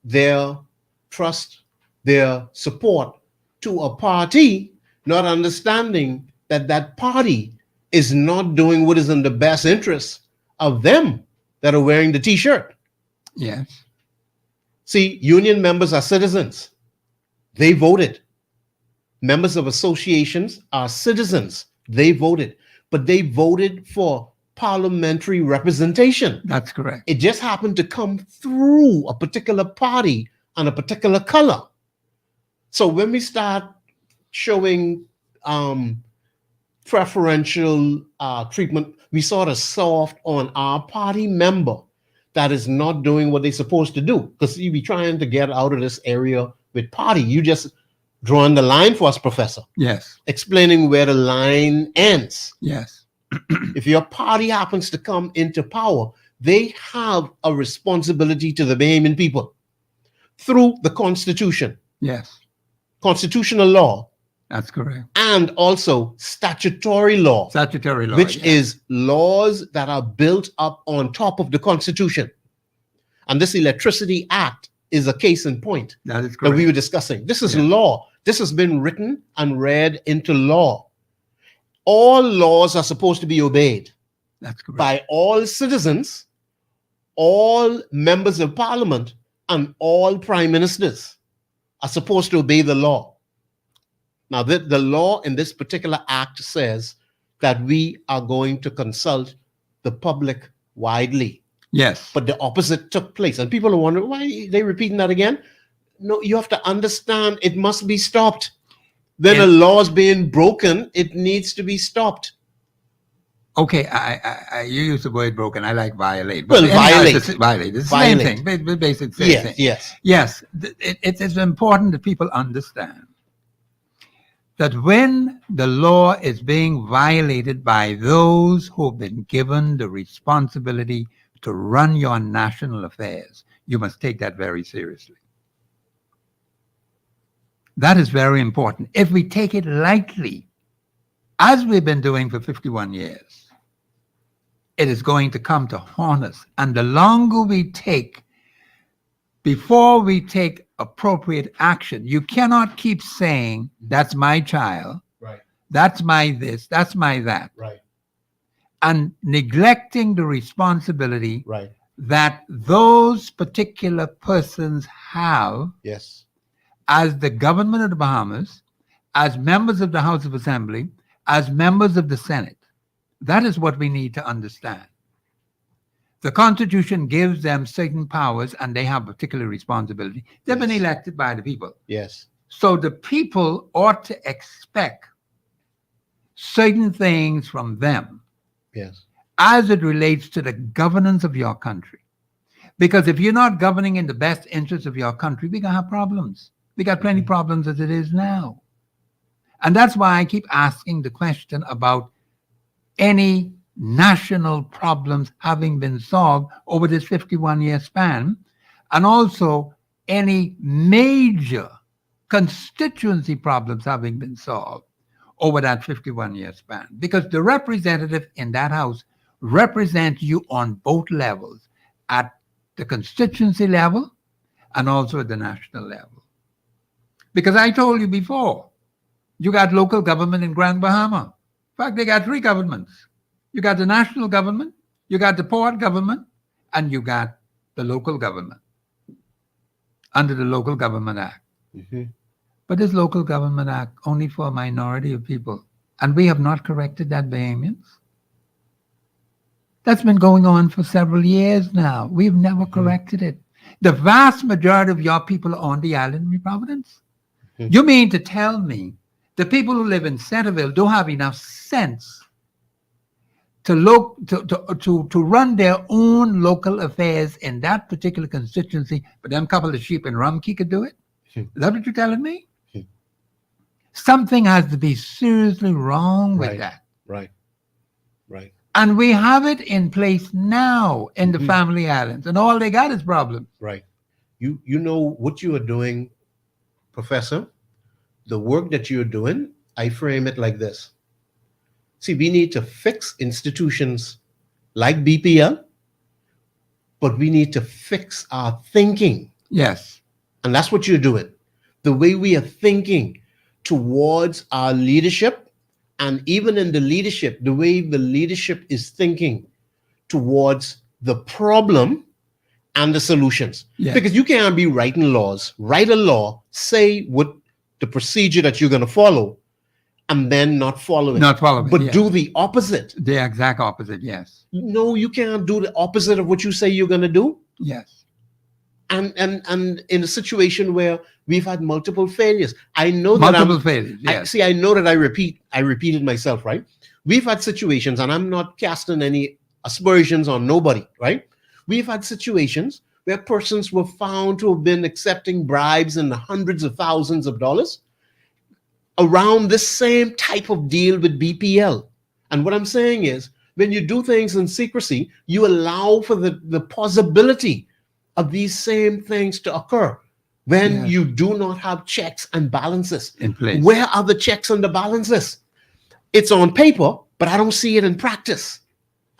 their trust, their support to a party, not understanding that that party is not doing what is in the best interest of them that are wearing the T-shirt. Yes, See, union members are citizens. They voted. Members of associations are citizens. They voted. But they voted for parliamentary representation. that's correct. It just happened to come through a particular party and a particular color. So when we start showing preferential treatment, we sort of soft on our party member that is not doing what they're supposed to do. Because you be trying to get out of this area with party. You just drawing the line for us, Professor, Yes, explaining where the line ends. yes, If your party happens to come into power, they have a responsibility to the Bahamian people through the Constitution, yes. constitutional law, That's correct. and also statutory law, Statutory law. which yes. is laws that are built up on top of the Constitution. And this Electricity Act is a case in point That is that correct. we were discussing. This is Yeah. law. This has been written and read into law. All laws are supposed to be obeyed That's correct. by all citizens, all members of parliament, and all prime ministers are supposed to obey the law. Now, the law in this particular act says that we are going to consult the public widely. Yes. But the opposite took place. And people are wondering, why are they repeating that again? No, you have to understand it must be stopped. When a law is being broken, it needs to be stopped. Okay, you use the word broken. I like violate. Well, anyhow, violate. It's violate. It's the Violate. same thing. Basic same Yes, thing. yes. Yes. It is important that people understand that when the law is being violated by those who have been given the responsibility to run your national affairs, you must take that very seriously. That is very important. If we take it lightly, as we've been doing for 51 years, it is going to come to haunt us. And the longer we take, before we take appropriate action, you cannot keep saying, that's my child, Right, that's my this, that's my that, right, and neglecting the responsibility right. that those particular persons have Yes. as the government of the Bahamas, as members of the House of Assembly, as members of the Senate. That is what we need to understand. The Constitution gives them certain powers and they have particular responsibility. They've been Yes. elected by the people. Yes. So the people ought to expect certain things from them Yes. as it relates to the governance of your country. Because if you're not governing in the best interest of your country, we're going to have problems. We got plenty of problems as it is now. And that's why I keep asking the question about any national problems having been solved over this 51-year span, and also any major constituency problems having been solved over that 51-year span. Because the representative in that house represents you on both levels, at the constituency level and also at the national level. Because I told you before, you got local government in Grand Bahama. In fact, they got three governments. You got the national government, you got the port government, and you got the local government under the Local Government Act. Mm-hmm. But this Local Government Act only for a minority of people. And we have not corrected that, Bahamians. That's been going on for several years now. We've never corrected it. The vast majority of your people are on the island of Providence. You mean to tell me the people who live in Centerville don't have enough sense to run their own local affairs in that particular constituency, but them couple of sheep in Rumkey could do it? Is that what you're telling me? Something has to be seriously wrong with Right. that. Right. Right. And we have it in place now in the Mhm. family islands, and all they got is problems. Right. You know what you are doing, Professor? The work that you're doing, I frame it like this. See, we need to fix institutions like BPL, but we need to fix our thinking. Yes. And that's what you're doing. The way we are thinking towards our leadership, and even in the leadership, the way the leadership is thinking towards the problem and the solutions. Yes. Because you can't be writing laws, write a law, say what the procedure that you're going to follow, and then not follow it. Not follow it, But yes. do the opposite. The exact opposite, yes. No, you can't do the opposite of what you say you're going to do. Yes. And in a situation where we've had multiple failures, I know Multiple that failures, yes. I know that I repeated myself, right? We've had situations, and I'm not casting any aspersions on nobody, right? We've had situations where persons were found to have been accepting bribes in the hundreds of thousands of dollars around this same type of deal with BPL. And what I'm saying is, when you do things in secrecy, you allow for the possibility of these same things to occur when Yes. you do not have checks and balances In place. Where are the checks and the balances? It's on paper, but I don't see it in practice.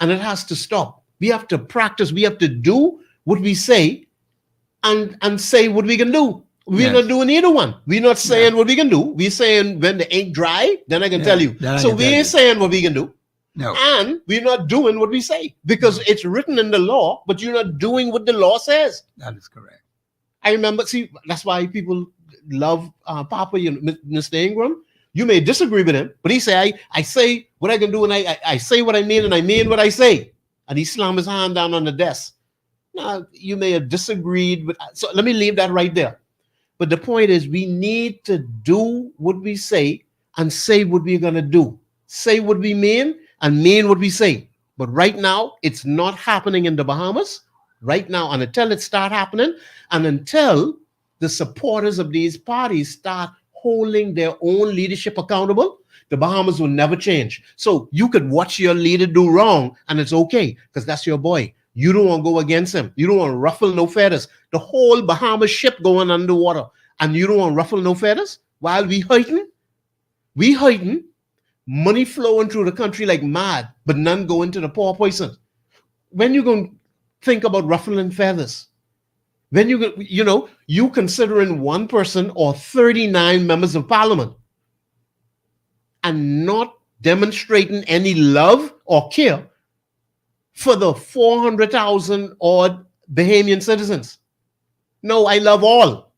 And it has to stop. We have to practice. We have to do what we say and say what we can do. We're Yes. not doing either one. We're not saying what we can do. We're saying when the ink dry, then I can tell you. then I So can we tell ain't you. saying what we can do. No. And we're not doing what we say because it's written in the law, but you're not doing what the law says. That is correct. I remember, see, that's why people love Papa, Mr. Ingram. You may disagree with him, but he say, I say what I can do, and I say what I mean, and I mean what I say. And he slammed his hand down on the desk. Now, you may have disagreed with, so let me leave that right there. But the point is, we need to do what we say and say what we're going to do. Say what we mean and mean what we say. But right now, it's not happening in the Bahamas. Right now, and until it start happening, and until the supporters of these parties start holding their own leadership accountable, the Bahamas will never change. So you could watch your leader do wrong, and it's okay, because that's your boy. You don't want to go against him. You don't want to ruffle no feathers. The whole Bahamas ship going underwater, and you don't want to ruffle no feathers while we hurting, money flowing through the country like mad, but none going to the poor person. When you going to think about ruffling feathers? When you considering one person or 39 members of parliament and not demonstrating any love or care for the 400,000 odd Bahamian citizens. No, I love all,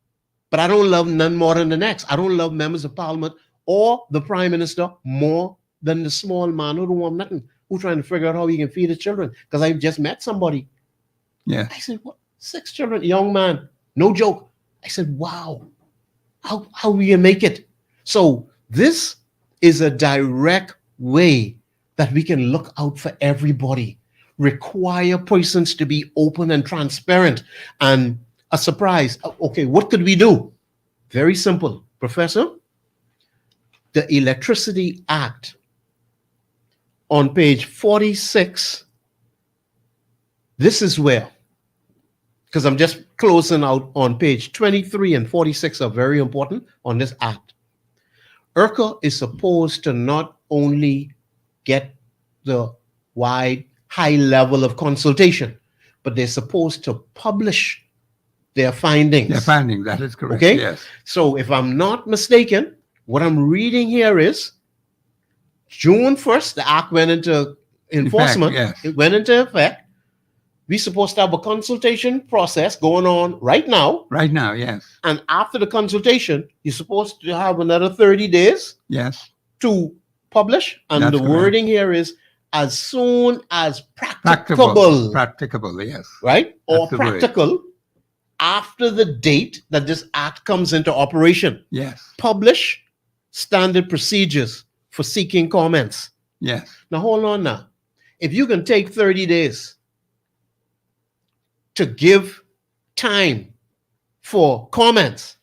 but I don't love none more than the next. I don't love members of parliament or the prime minister more than the small man who don't want nothing, who trying to figure out how he can feed his children. Because I just met somebody. Yeah. I said, what? 6 children, young man, no joke. I said, wow, how we can make it? So this is a direct way that we can look out for everybody. Require persons to be open and transparent. And a surprise. Okay, what could we do? Very simple, Professor. The Electricity Act on page 46. This is where, because I'm just closing out on page 23 and 46 are very important on this act. ERCA is supposed to not only get the wide, high level of consultation, but they're supposed to publish their findings. Their findings, that is correct. Okay? Yes. So if I'm not mistaken, what I'm reading here is June 1st, the act went into enforcement. Yes. It went into effect. We're supposed to have a consultation process going on right now. Right now, yes. And after the consultation, you're supposed to have another 30 days Yes. to publish. And That's the correct. wording here is as soon as practicable. Practicable, yes. Right? Or That's the word. practical after the date that this act comes into operation. Yes. Publish standard procedures for seeking comments. Yes. Now, hold on now. If you can take 30 days to give time for comments,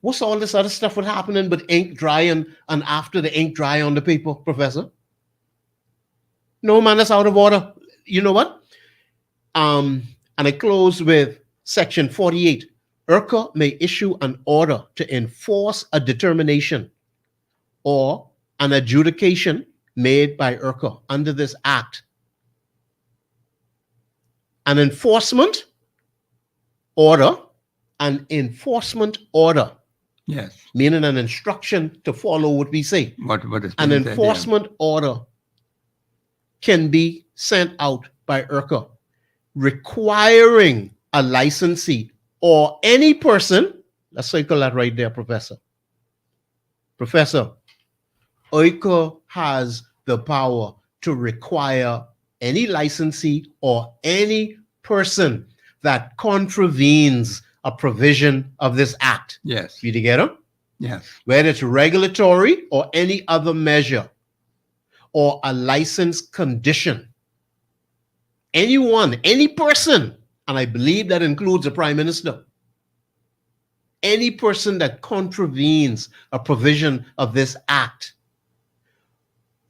what's all this other stuff was happening but ink dry and after the ink dry on the paper, Professor? No, man, that's out of order. You know what? And I close with section 48. IRCA may issue an order to enforce a determination or an adjudication made by IRCA under this act. An enforcement order, Yes. meaning an instruction to follow what we say. What is An being said here. enforcement order can be sent out by IRCA requiring a licensee or any person. Let's circle that right there, Professor. Professor, IRCA has the power to require any licensee or any person that contravenes a provision of this act. Yes. You together? Yes. Whether it's regulatory or any other measure or a license condition. Anyone, any person, and I believe that includes the Prime Minister, any person that contravenes a provision of this act,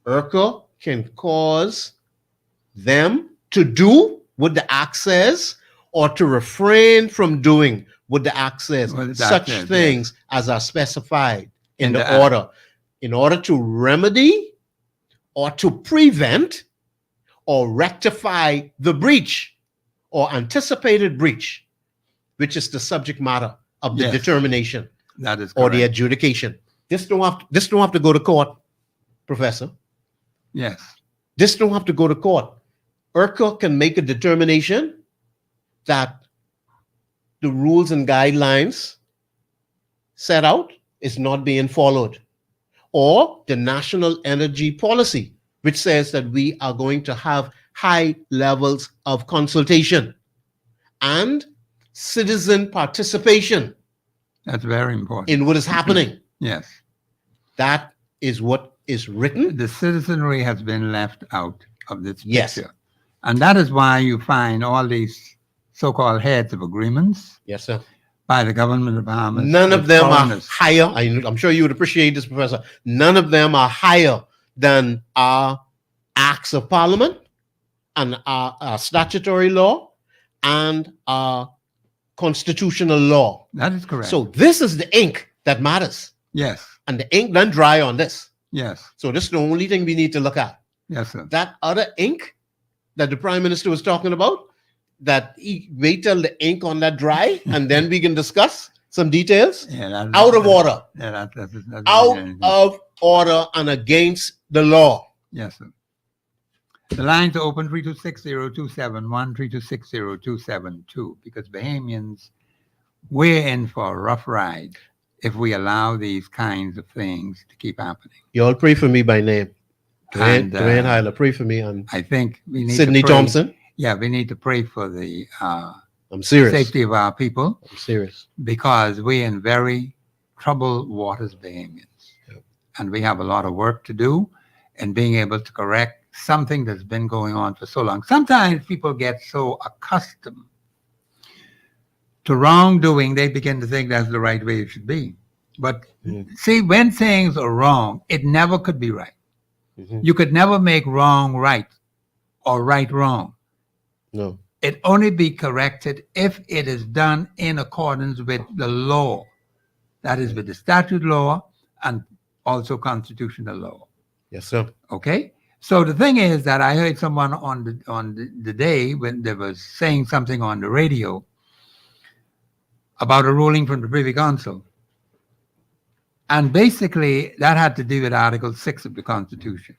IRCA can cause them to do what the act says or to refrain from doing what the act says, What the act such says, things as are specified in the the act. order, in order to remedy or to prevent or rectify the breach or anticipated breach, which is the subject matter of the Yes. determination That is or correct. the adjudication. This don't have to go to court, Professor. Yes. This don't have to go to court. IRCA can make a determination that the rules and guidelines set out is not being followed, or the national energy policy, which says that we are going to have high levels of consultation and citizen participation That's very important. in what is happening. Yes. That is what is written. The citizenry has been left out of this Yes. picture. And that is why you find all these so-called heads of agreements Yes, sir. by the government of Bahamas. None of with them are foreigners. higher. I'm sure you would appreciate this, Professor. None of them are higher than our acts of parliament and our statutory law and our constitutional law. That is correct. So this is the ink that matters. yes. And the ink done dry on this. Yes. So this is the only thing we need to look at. Yes, sir. That other ink that the Prime Minister was talking about, that he wait till the ink on that dry and then we can discuss some details. Yeah, that is, Out of order. Yeah, that's Out of order and against the law. Yes, sir. The lines are open 3260271, 3260272, because Bahamians, we're in for a rough ride if we allow these kinds of things to keep happening. You all pray for me by name. And, Dwayne Hyler, pray for me. And I think we need Sidney to pray. Thompson. Yeah, we need to pray for the I'm serious. safety of our people, I'm serious. because we're in very troubled waters, Bahamians. Yep. And we have a lot of work to do in being able to correct something that's been going on for so long. Sometimes people get so accustomed to wrongdoing, they begin to think that's the right way it should be. But see, when things are wrong, it never could be right. Mhm. You could never make wrong right or right wrong. No. It only be corrected if it is done in accordance with the law. That is with the statute law and also constitutional law. Yes, sir. Okay? So the thing is that I heard someone on the day when they was saying something on the radio about a ruling from the Privy Council. And basically that had to do with Article 6 of the Constitution.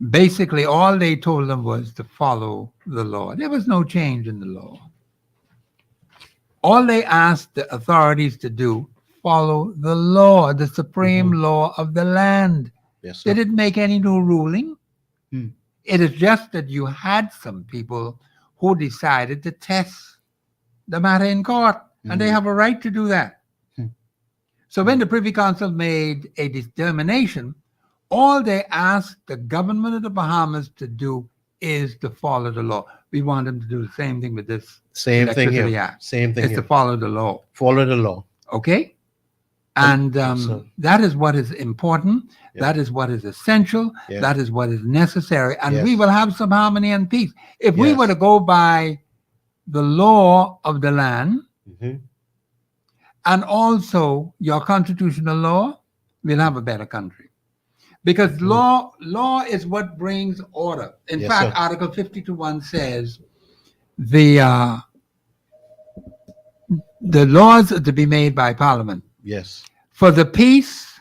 Basically, all they told them was to follow the law. There was no change in the law. All they asked the authorities to do, follow the law, the supreme law of the land. Yes, sir. They didn't make any new ruling. Hmm. It is just that you had some people who decided to test the matter in court, and they have a right to do that. So when the Privy Council made a determination, all they asked the government of the Bahamas to do is to follow the law. We want them to do the same thing with this Same thing Electricity here. Act. Same thing It's to here. follow the law. Follow the law. Okay? And sir. that is what is important. Yeah. That is what is essential. Yeah. That is what is necessary. And we Yes. will have some harmony and peace. If we were Yes. to go by the law of the land Mhm. and also your constitutional law, we'll have a better country. Because law is what brings order. In Yes, fact, sir. Article 52(1) says the laws are to be made by Parliament Yes. for the peace,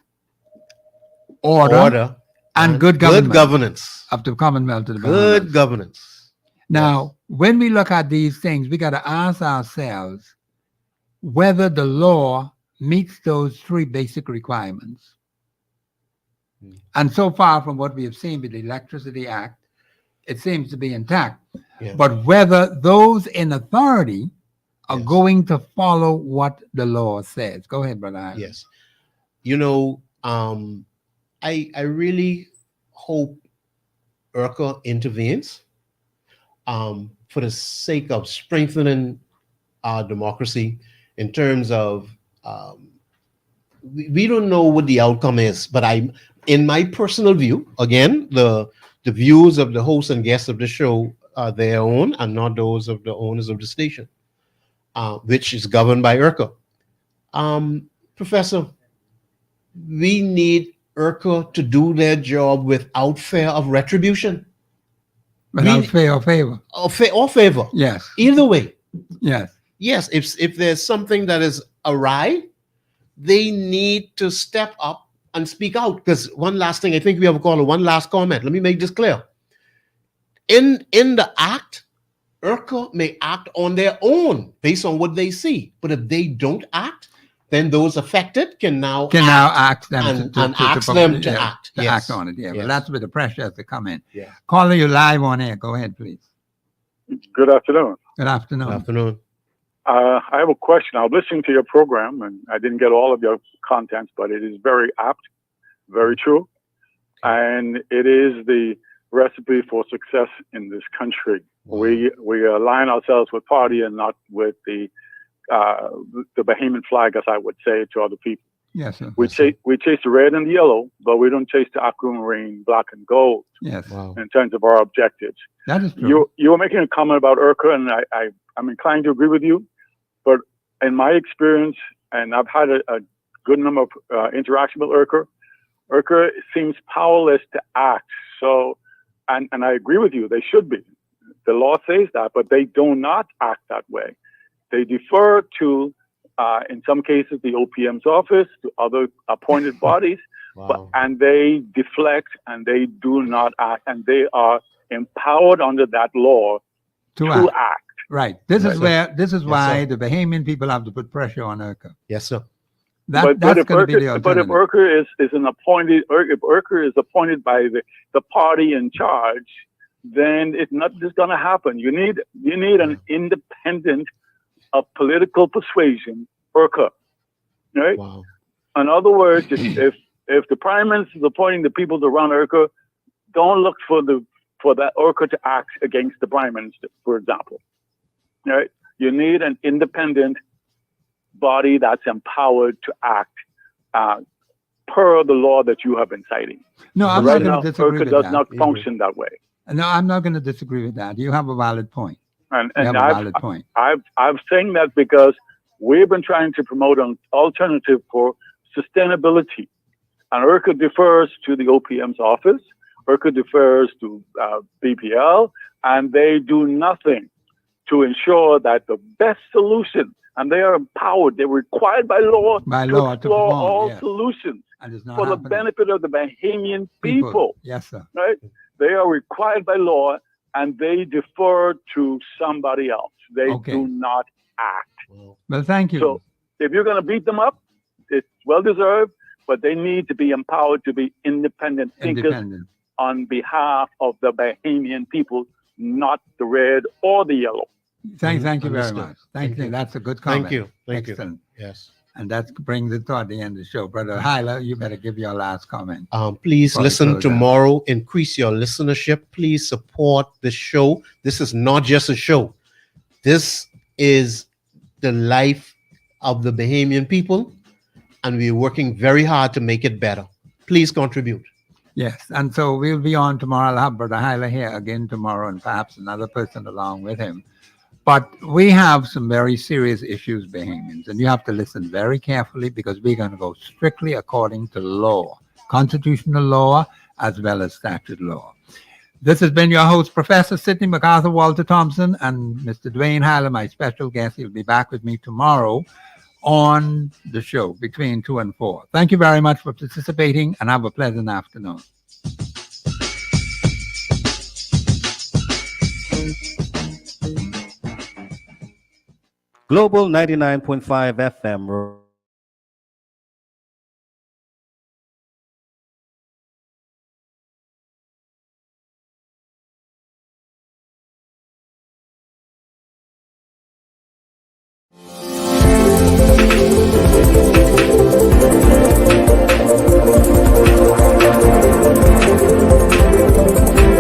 order, and good government governance. of the Commonwealth of the Good Bahamas. governance. Now, when we look at these things, we got to ask ourselves whether the law meets those three basic requirements. And so far from what we have seen with the Electricity Act, it seems to be intact. Yeah. But whether those in authority are Yes. going to follow what the law says. Go ahead, Brother Highland. Yes. You know, I really hope IRCA intervenes for the sake of strengthening our democracy in terms of we don't know what the outcome is, but in my personal view, again, the views of the hosts and guests of the show are their own and not those of the owners of the station, which is governed by IRCA. Professor, we need IRCA to do their job without fear of retribution. Without fear or favor. Or favor. Yes. Either way. Yes. Yes, if there's something that is awry, they need to step up and speak out. Because one last thing, I think we have a caller, one last comment. Let me make this clear. In the act, IRCA may act on their own based on what they see. But if they don't act, then those affected can now ask them and to ask to them to yeah, act. to Yes. act on it. Yeah, Yes. but that's where the pressure has to come in. Yeah. Caller, you live on air. Go ahead, please. Good afternoon. Good afternoon. Good afternoon. I have a question. I was listening to your program, and I didn't get all of your contents, but it is very apt, very true, and it is the recipe for success in this country. Wow. We align ourselves with party and not with the Bahamian flag, as I would say to other people. Yes, sir. We chase the red and the yellow, but we don't chase the aquamarine, black and gold Yes. Wow. in terms of our objectives. That is true. You were making a comment about IRCA, and I'm inclined to agree with you. But in my experience, and I've had a good number of interaction with IRCA seems powerless to act. So, and I agree with you, they should be. The law says that, but they do not act that way. They defer to, in some cases, the OPM's office, to other appointed bodies, Wow. and they deflect and they do not act, and they are empowered under that law To to act. act. Right. This is Yes, why sir. the Bahamian people have to put pressure on IRCA. Yes, sir. That's if going to be the IRCA, but if alternative. IRCA is an appointed, if IRCA is appointed by the party in charge, then it's not just going to happen. You need an independent of political persuasion, IRCA, right? Wow. In other words, if the prime minister is appointing the people to run IRCA, don't look for that IRCA to act against the prime minister, for example, right? You need an independent body that's empowered to act per the law that you have been citing. No, I'm Right not now, going to disagree IRCA with does that. not function that way. No, I'm not going to disagree with that. You have a valid point. And You have a valid point. I'm saying that because we've been trying to promote an alternative for sustainability. And IRCA defers to the OPM's office. IRCA defers to BPL, and they do nothing to ensure that the best solution, and they are empowered, they're required by law to to explore perform, all yes. solutions And it's not for the happening. benefit of the Bahamian people. Yes, sir. Right? They are required by law, and they defer to somebody else. They Okay. do not act. Wow. Well, thank you. So if you're going to beat them up, it's well deserved, but they need to be empowered to be independent thinkers Independent. on behalf of the Bahamian people, not the red or the yellow. Thank you very Understood. much. Thank Thank you. you. That's a good comment. Thank you. Thank you. Excellent. Yes. And that brings it toward the end of the show. Brother Hyla, you better give your last comment. Please Before we listen close out. tomorrow. Increase your listenership. Please support the show. This is not just a show. This is the life of the Bahamian people, and we're working very hard to make it better. Please contribute. Yes, and so we'll be on tomorrow. I'll have Brother Hyla here again tomorrow and perhaps another person along with him. But we have some very serious issues, Bahamians, and you have to listen very carefully because we're going to go strictly according to law, constitutional law, as well as statute law. This has been your host, Professor Sidney MacArthur Walter Thompson, and Mr. Dwayne Hyla, my special guest. He'll be back with me tomorrow on the show between 2 and 4. Thank you very much for participating and have a pleasant afternoon. Global 99.5 FM